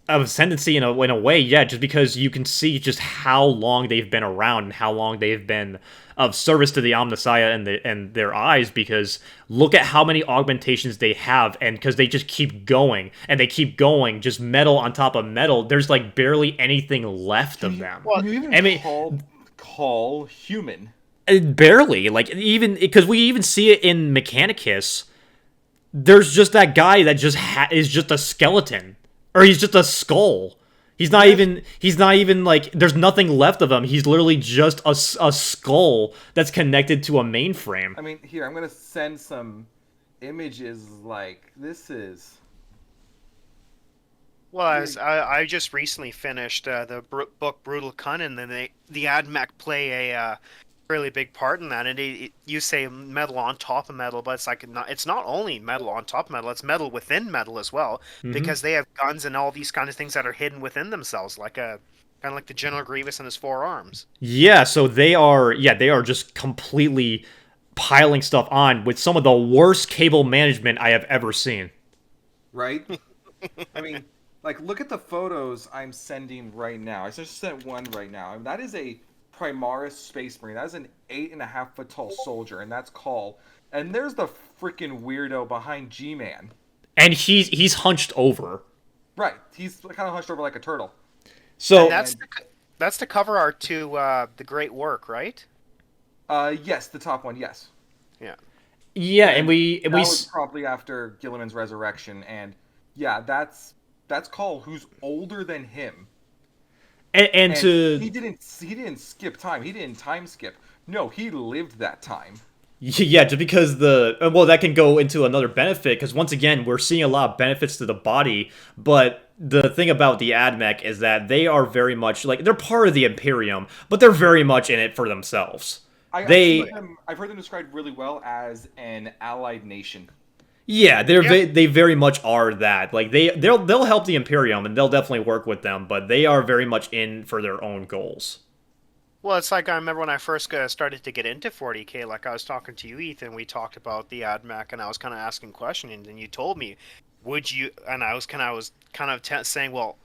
ascendancy in a way, yeah, just because you can see just how long they've been around and how long they've been of service to the Omnissiah and their eyes, because look at how many augmentations they have, and because they just keep going, and they keep going, just metal on top of metal, there's like barely anything left of them. Well, you even call human. Barely, like, even, because we even see it in Mechanicus, there's just that guy that just is just a skeleton. Or he's just a skull. He's not even like, there's nothing left of him. He's literally just a skull that's connected to a mainframe. I mean, here, I'm going to send some images like, this is... Well, I just recently finished the book Brutal Kun, and then the AdMech play a really big part in that. And you say metal on top of metal, but it's not only metal on top of metal, it's metal within metal as well, because they have guns and all these kind of things that are hidden within themselves, like kind of like the General Grievous and his 4 arms. Yeah, so they are just completely piling stuff on with some of the worst cable management I have ever seen. Right? I mean, like, look at the photos I'm sending right now. I just sent one right now. I mean, that is a Primaris Space Marine. That is an 8.5 foot tall soldier, and that's Call. And there's the freaking weirdo behind G-Man. And he's hunched over. Right. He's kind of hunched over like a turtle. So that's the cover art to the Great Work, right? Yes, the top one, yes. Yeah. Yeah, and we was probably after Gilliman's resurrection, and yeah, that's Call, who's older than him. And he didn't skip time. He didn't time skip. No, he lived that time. Yeah, just because that can go into another benefit, because once again, we're seeing a lot of benefits to the body, but the thing about the AdMech is that they are very much, like, they're part of the Imperium, but they're very much in it for themselves. I've heard them described really well as an allied nation. Yeah, they very much are that. Like, they'll help the Imperium, and they'll definitely work with them, but they are very much in for their own goals. Well, it's like I remember when I first started to get into 40K, like I was talking to you, Ethan, we talked about the AdMech, and I was kind of asking questions, and you told me, would you, and I was kind of saying, well,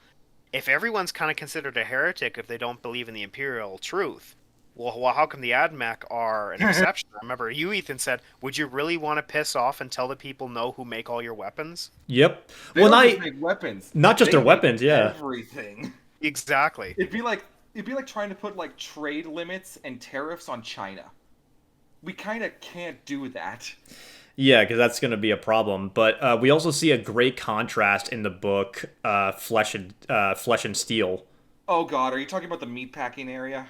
if everyone's kind of considered a heretic if they don't believe in the Imperial truth, well, how come the AdMech are an exception? I remember you, Ethan, said, would you really want to piss off and tell the people know who make all your weapons? Yep. They don't just make weapons. Not just their weapons, yeah. Everything. Exactly. It'd be like trying to put, like, trade limits and tariffs on China. We kind of can't do that. Yeah, because that's going to be a problem. But we also see a great contrast in the book, Flesh and Steel. Oh God, are you talking about the meatpacking area?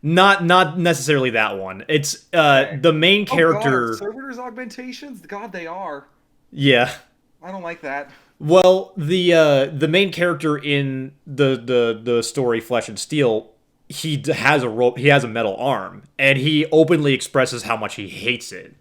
Not necessarily that one. It's Okay. the main Oh God, are character. servitors augmentations? God, they are. Yeah. I don't like that. Well, the main character in the story Flesh and Steel, he has a metal arm, and he openly expresses how much he hates it.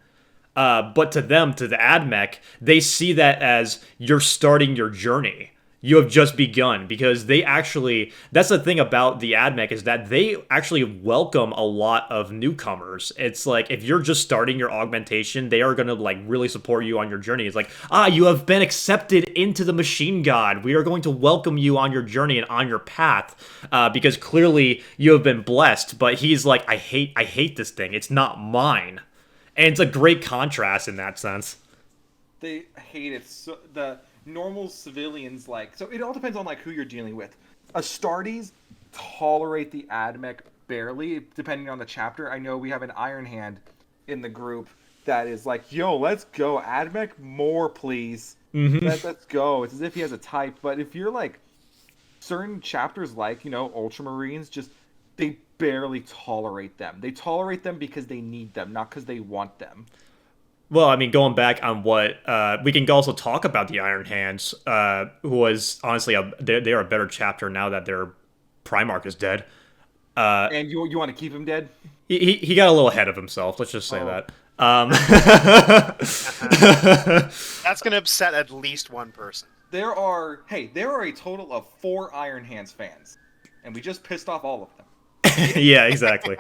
But to them, to the AdMech, they see that as you're starting your journey. You have just begun because they actually. That's the thing about the AdMech is that they actually welcome a lot of newcomers. It's like if you're just starting your augmentation, they are gonna like really support you on your journey. It's like you have been accepted into the Machine God. We are going to welcome you on your journey and on your path because clearly you have been blessed. But he's like, I hate this thing. It's not mine. And it's a great contrast in that sense. They hate it. So the normal civilians like. So it all depends on like who you're dealing with. Astartes tolerate the AdMech barely, depending on the chapter. I know we have an Iron Hand in the group that is like, "Yo, let's go AdMech more, please. Let's go." It's as if he has a type. But if you're like certain chapters, like Ultramarines, just they barely tolerate them. They tolerate them because they need them, not because they want them. Well, I mean, going back on what we can also talk about the Iron Hands, who was honestly they're a better chapter now that their Primarch is dead. And you want to keep him dead? He got a little ahead of himself. Let's just say that. That's going to upset at least one person. There are a total of 4 Iron Hands fans, and we just pissed off all of them. Yeah, exactly.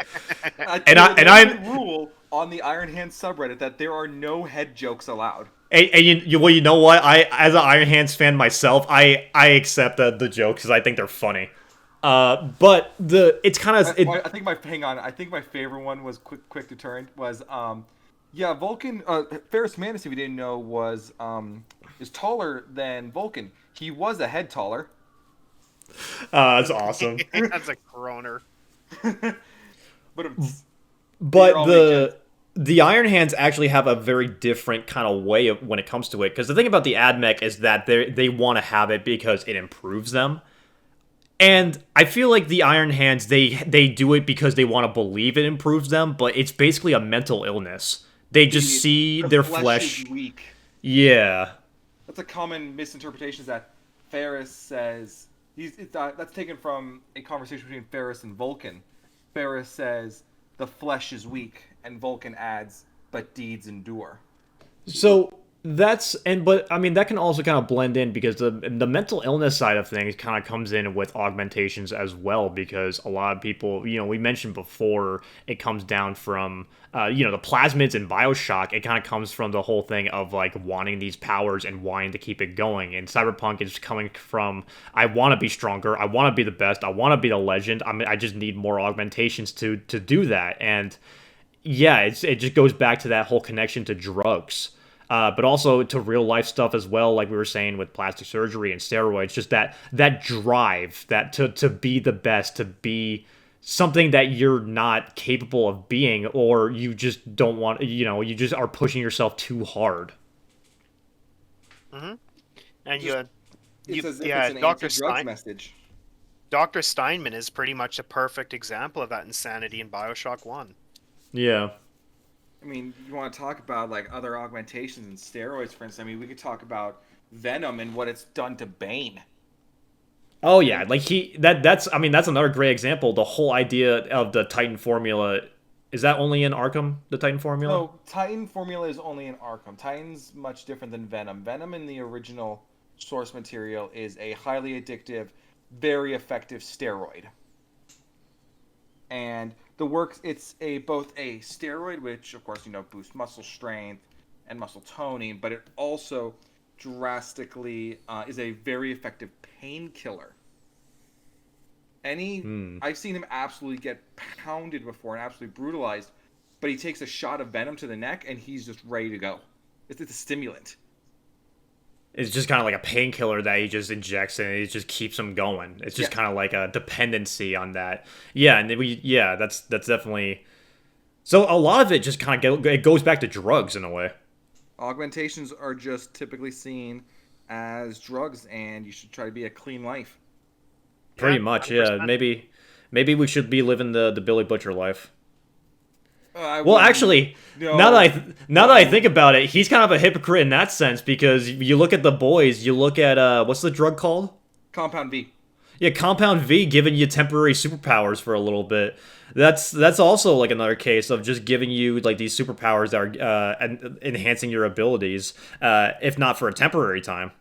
And I'm rule on the Iron Hands subreddit that there are no head jokes allowed. And you know what? I as an Iron Hands fan myself, I accept the jokes because I think they're funny. But it's kind of I think my favorite one was quick deterrent was Vulcan Ferrus Manus, if you didn't know, was is taller than Vulcan. He was a head taller. That's awesome. That's a groaner. But the Iron Hands actually have a very different kind of way of when it comes to it. Because the thing about the AdMech is that they want to have it because it improves them. And I feel like the Iron Hands, they do it because they want to believe it improves them, but it's basically a mental illness. They just see their flesh. Is weak. Yeah. That's a common misinterpretation, is that Ferrus says that's taken from a conversation between Ferrus and Vulcan. Ferrus says the flesh is weak, and Vulcan adds, but deeds endure. So but I mean that can also kind of blend in because the mental illness side of things kind of comes in with augmentations as well, because a lot of people, we mentioned before, it comes down from the plasmids in BioShock. It kind of comes from the whole thing of like wanting these powers and wanting to keep it going, and Cyberpunk is coming from, I want to be stronger, I want to be the best, I want to be the legend. I just need more augmentations to do that. And yeah, it just goes back to that whole connection to drugs. But also to real life stuff as well, like we were saying with plastic surgery and steroids, just that drive, that to be the best, to be something that you're not capable of being, or you just don't want, you just are pushing yourself too hard. Mm-hmm. And it's an Dr. Drugs message. Dr. Steinman is pretty much a perfect example of that insanity in BioShock 1. Yeah. I mean, you want to talk about like other augmentations and steroids, for instance. I mean, we could talk about Venom and what it's done to Bane. Oh yeah, like that's another great example. The whole idea of the Titan formula, is that only in Arkham? The Titan formula? No, Titan formula is only in Arkham. Titan's much different than Venom. Venom in the original source material is a highly addictive, very effective steroid. And it's both a steroid, which of course boosts muscle strength and muscle toning, but it also drastically is a very effective painkiller. I've seen him absolutely get pounded before and absolutely brutalized, but he takes a shot of venom to the neck and he's just ready to go. It's a stimulant. It's just kind of like a painkiller that he just injects and it just keeps him going. It's just kind of like a dependency on that. Yeah, and that's definitely. So a lot of it just kind of it goes back to drugs in a way. Augmentations are just typically seen as drugs, and you should try to be a clean life. Pretty much, yeah. 100%. Maybe we should be living the Billy Butcher life. I Well, wouldn't- actually, no, now that I think about it, he's kind of a hypocrite in that sense because you look at the boys, you look at what's the drug called? Compound V. Yeah, Compound V giving you temporary superpowers for a little bit. That's also like another case of just giving you like these superpowers that are enhancing your abilities, if not for a temporary time.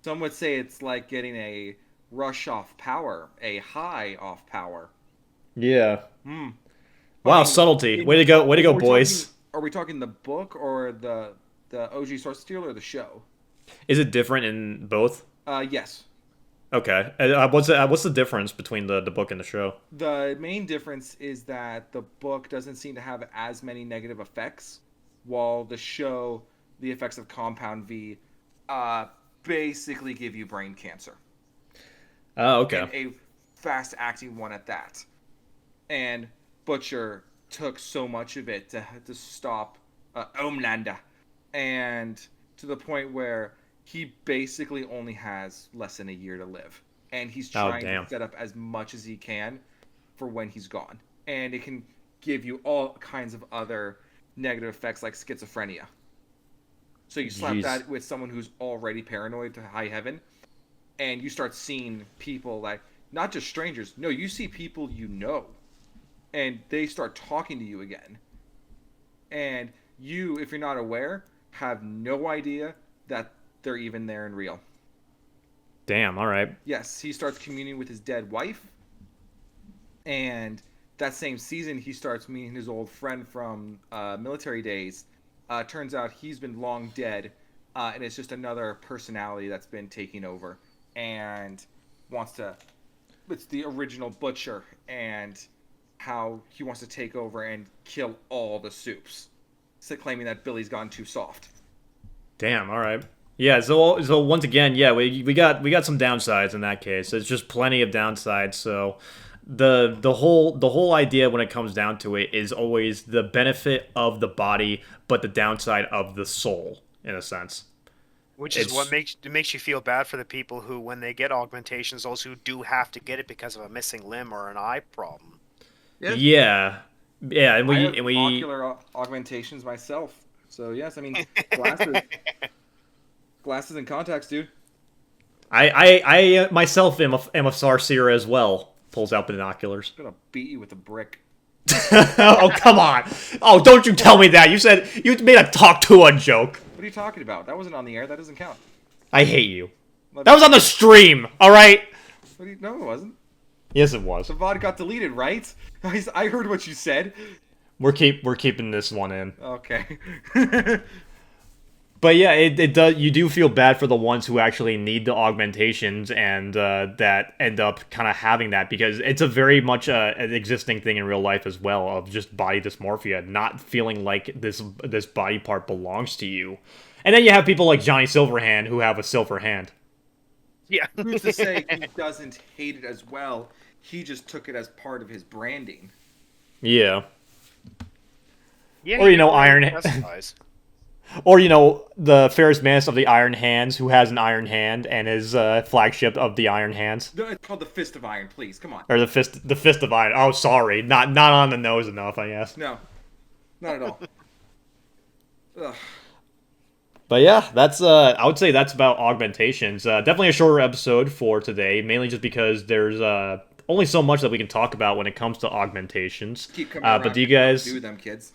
Some would say it's like getting a rush off power, a high off power. Yeah. Hmm. Wow, I mean, way to go, are we boys. are we talking the book or the OG source material or the show? Is it different in both? Yes. Okay. What's the difference between the book and the show? The main difference is that the book doesn't seem to have as many negative effects, while the show, the effects of Compound V, basically give you brain cancer. Oh, okay. And a fast-acting one at that. And Butcher took so much of it to stop Homelander, and to the point where he basically only has less than a year to live, and he's trying to set up as much as he can for when he's gone, and it can give you all kinds of other negative effects like schizophrenia. So you slap that with someone who's already paranoid to high heaven, and you start seeing people like, not just strangers, no, you see people you know, and they start talking to you again. And you, if you're not aware, have no idea that they're even there and real. Damn, all right. Yes, he starts communing with his dead wife. And that same season, he starts meeting his old friend from military days. Turns out he's been long dead, and it's just another personality that's been taking over. And wants to... It's the original Butcher, and how he wants to take over and kill all the Supes, claiming that Billy's gone too soft. Damn, all right. Yeah, so once again, yeah, we got some downsides in that case. It's just plenty of downsides. So the whole idea when it comes down to it is always the benefit of the body, but the downside of the soul, in a sense. Which is what makes you feel bad for the people who, when they get augmentations, those who do have to get it because of a missing limb or an eye problem. Yeah, and I have ocular augmentations myself. So yes, I mean glasses and contacts, dude. I myself am a Sarseer as well. Pulls out binoculars. I'm gonna beat you with a brick. Oh, come on. Oh, don't you tell me that. You said you made a talk to a joke. What are you talking about? That wasn't on the air. That doesn't count. I hate you. That was on the stream, all right? No, it wasn't. Yes, it was. The VOD got deleted, right? I heard what you said. We're keeping this one in. Okay. But yeah, it does. You do feel bad for the ones who actually need the augmentations and that end up kind of having that, because it's a very much an existing thing in real life as well, of just body dysmorphia, not feeling like this body part belongs to you. And then you have people like Johnny Silverhand who have a silver hand. Yeah. Who's to say he doesn't hate it as well? He just took it as part of his branding. Yeah. Yeah, Or Iron Hands. Or, the Ferris Manus of the Iron Hands, who has an Iron Hand and is flagship of the Iron Hands. No, it's called the Fist of Iron, please. Come on. Or the Fist of Iron. Oh, sorry. Not on the nose enough, I guess. No. Not at all. Ugh. But yeah, that's I would say that's about augmentations. Definitely a shorter episode for today, mainly just because there's only so much that we can talk about when it comes to augmentations. Keep coming around. But do you guys do them, kids?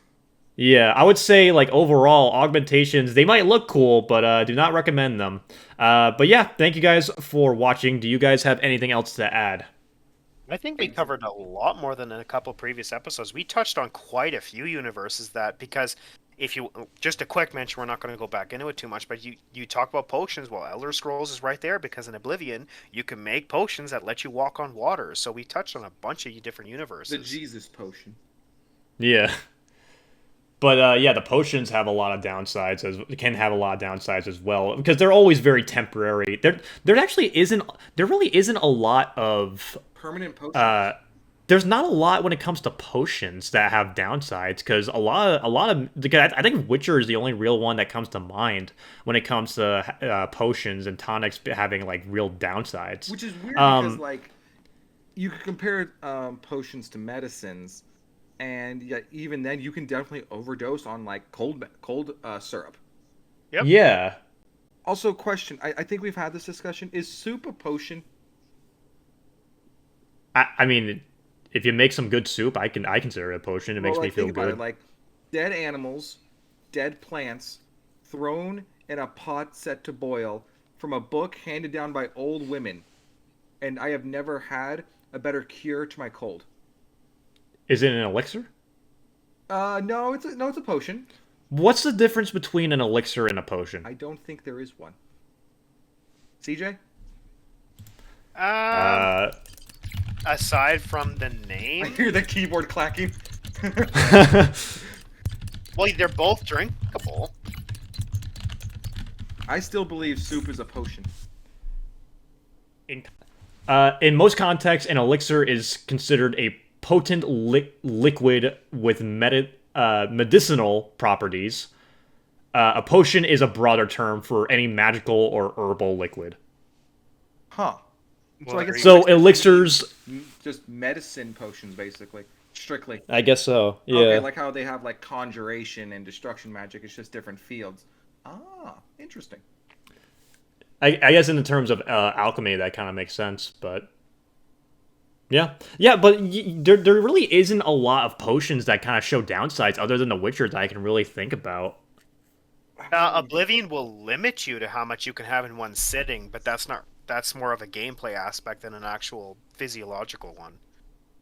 Yeah, I would say, like, overall, augmentations, they might look cool, but do not recommend them. But yeah, thank you guys for watching. Do you guys have anything else to add? I think we covered a lot more than in a couple previous episodes. We touched on quite a few universes because if you, just a quick mention, we're not going to go back into it too much, but you talk about potions. Well, Elder Scrolls is right there, because in Oblivion, you can make potions that let you walk on water. So we touched on a bunch of different universes. The Jesus potion. Yeah. But yeah, the potions have a lot of downsides, can have a lot of downsides as well, because they're always very temporary. There really isn't a lot of permanent potions. there's not a lot when it comes to potions that have downsides, because a lot of because I think Witcher is the only real one that comes to mind when it comes to potions and tonics having like real downsides. Which is weird because like you could compare potions to medicines, and yet even then you can definitely overdose on like cold syrup. Yep. Yeah. Also, question: I think we've had this discussion. Is soup a potion? I mean, if you make some good soup, I consider it a potion. It makes me feel think about good. it, like dead animals, dead plants, thrown in a pot set to boil from a book handed down by old women, and I have never had a better cure to my cold. Is it an elixir? No, it's a potion. What's the difference between an elixir and a potion? I don't think there is one. CJ? Aside from the I name, hear the keyboard clacking. well, they're both drinkable. I still believe soup is a potion. In most contexts, an elixir is considered a potent liquid with medicinal properties. A potion is a broader term for any magical or herbal liquid. Huh. Well, I guess So elixirs, just medicine potions, basically. Strictly. I guess so. Yeah. Okay, like how they have like conjuration and destruction magic. It's just different fields. Ah, interesting. I guess in the terms of alchemy, that kind of makes sense, but yeah, but there really isn't a lot of potions that kind of show downsides other than the Witcher that I can really think about. Oblivion will limit you to how much you can have in one sitting, but that's more of a gameplay aspect than an actual physiological one.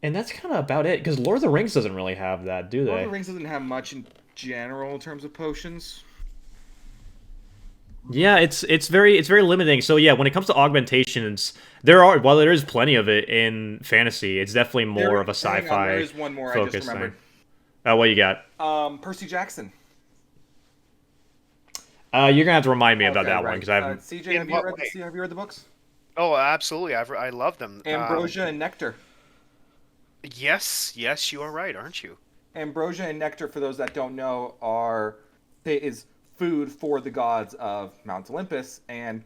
And that's kind of about it, because Lord of the Rings doesn't really have that, do they? Lord of the Rings doesn't have much in general in terms of potions. Yeah, it's very limiting. So yeah, when it comes to augmentations, while there is plenty of it in fantasy, it's definitely more of a hang on, sci-fi there is one more I just focus remembered. thing. What you got? Percy Jackson. You're gonna have to remind me about Okay, that one right. because I haven't. CJ, have you read the books? Oh, absolutely. I love them. Ambrosia and Nectar. Yes, you are right, aren't you? Ambrosia and Nectar, for those that don't know, is food for the gods of Mount Olympus, and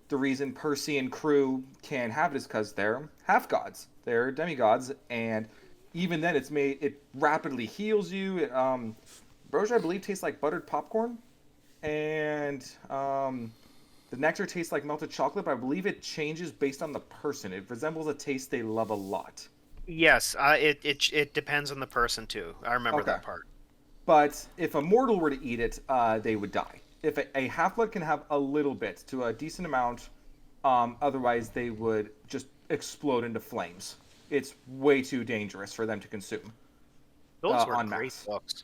the reason Percy and crew can have it is because they're half gods. They're demigods, and even then, it rapidly heals you. Ambrosia, I believe, tastes like buttered popcorn, and the nectar tastes like melted chocolate, but I believe it changes based on the person. It resembles a taste they love a lot. Yes, it depends on the person too. I remember that part. But if a mortal were to eat it, they would die. If a half-blood can have a little bit to a decent amount, otherwise they would just explode into flames. It's way too dangerous for them to consume. Those were en great masse. books.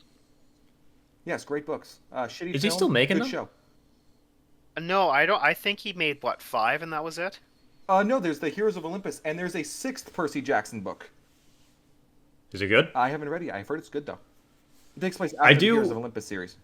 Yes, great books. Shitty Is he film, still making good them? show. No, I don't. I think he made 5, and that was it. No, there's the Heroes of Olympus, and there's a 6th Percy Jackson book. Is it good? I haven't read it yet. I've heard it's good though. It takes place after the Heroes of Olympus series.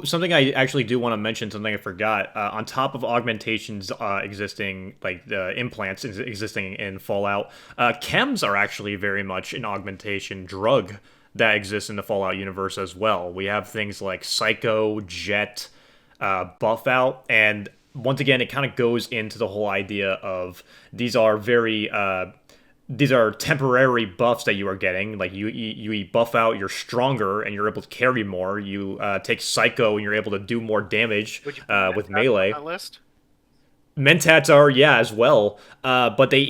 Something I actually do want to mention, something I forgot. On top of augmentations existing, like the implants existing in Fallout, chems are actually very much an augmentation drug that exists in the Fallout universe as well. We have things like Psycho, Jet, Buff Out, and once again, it kind of goes into the whole idea of these are temporary buffs that you are getting. Like you eat Buff Out, you're stronger and you're able to carry more. You take Psycho and you're able to do more damage with melee. On that list? Mentats are as well, but they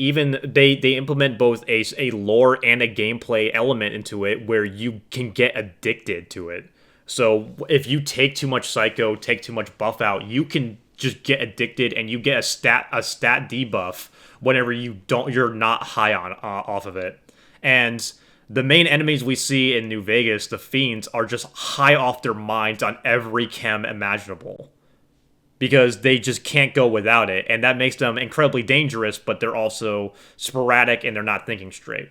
implement both a lore and a gameplay element into it where you can get addicted to it. So if you take too much Psycho, take too much Buff Out, you can just get addicted and you get a stat debuff whenever you're not high on off of it. And the main enemies we see in New Vegas, the Fiends, are just high off their minds on every chem imaginable. Because they just can't go without it, and that makes them incredibly dangerous, but they're also sporadic and they're not thinking straight.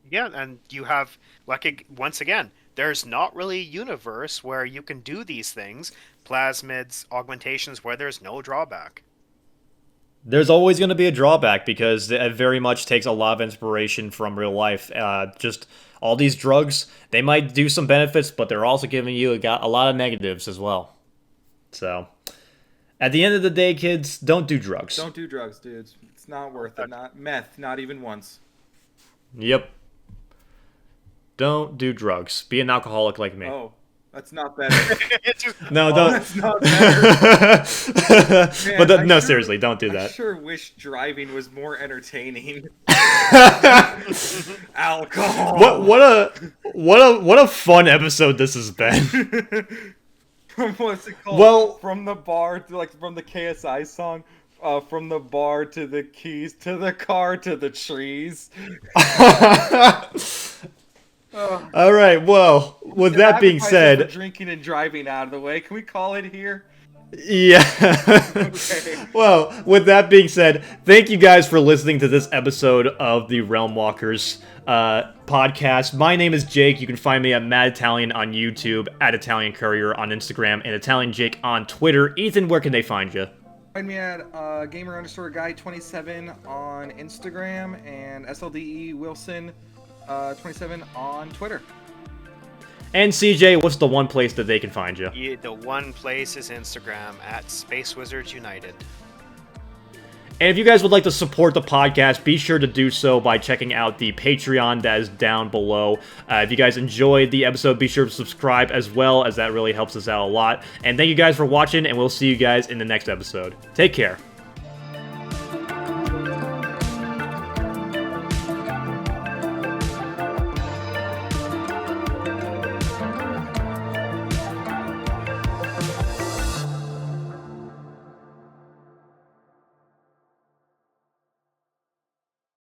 Yeah, and you have, like, once again, there's not really a universe where you can do these things, plasmids, augmentations, where there's no drawback. There's always going to be a drawback because it very much takes a lot of inspiration from real life. Just all these drugs, they might do some benefits, but they're also giving you a lot of negatives as well. So, at the end of the day, kids, don't do drugs. Don't do drugs, dudes. It's not worth it. Not meth, not even once. Yep. Don't do drugs. Be an alcoholic like me. Oh, that's not better. No, Oh, don't. that's not better. But Man, no, I seriously, don't do I that. sure wish driving was more entertaining. Alcohol. What a fun episode this has been. From what's it called? Well- from the bar to from the KSI song. From the bar to the keys to the car to the trees. All right. Well, with that being Advertising for said, drinking and driving out of the way. Can we call it here? yeah. Okay. Well, with that being said, thank you guys for listening to this episode of the Realm Walkers podcast. My name is Jake. You can find me at Mad Italian on YouTube, at Italian Courier on Instagram, and Italian Jake on Twitter. Ethan, where can they find you? Find me at gamer_guy27 on Instagram and SLDE Wilson 27 on Twitter. And CJ, what's the one place that they can find you? Yeah, the one place is Instagram at Space Wizards United. And if you guys would like to support the podcast, be sure to do so by checking out the Patreon that is down below. If you guys enjoyed the episode, be sure to subscribe as well, as that really helps us out a lot. And thank you guys for watching, and we'll see you guys in the next episode. Take care.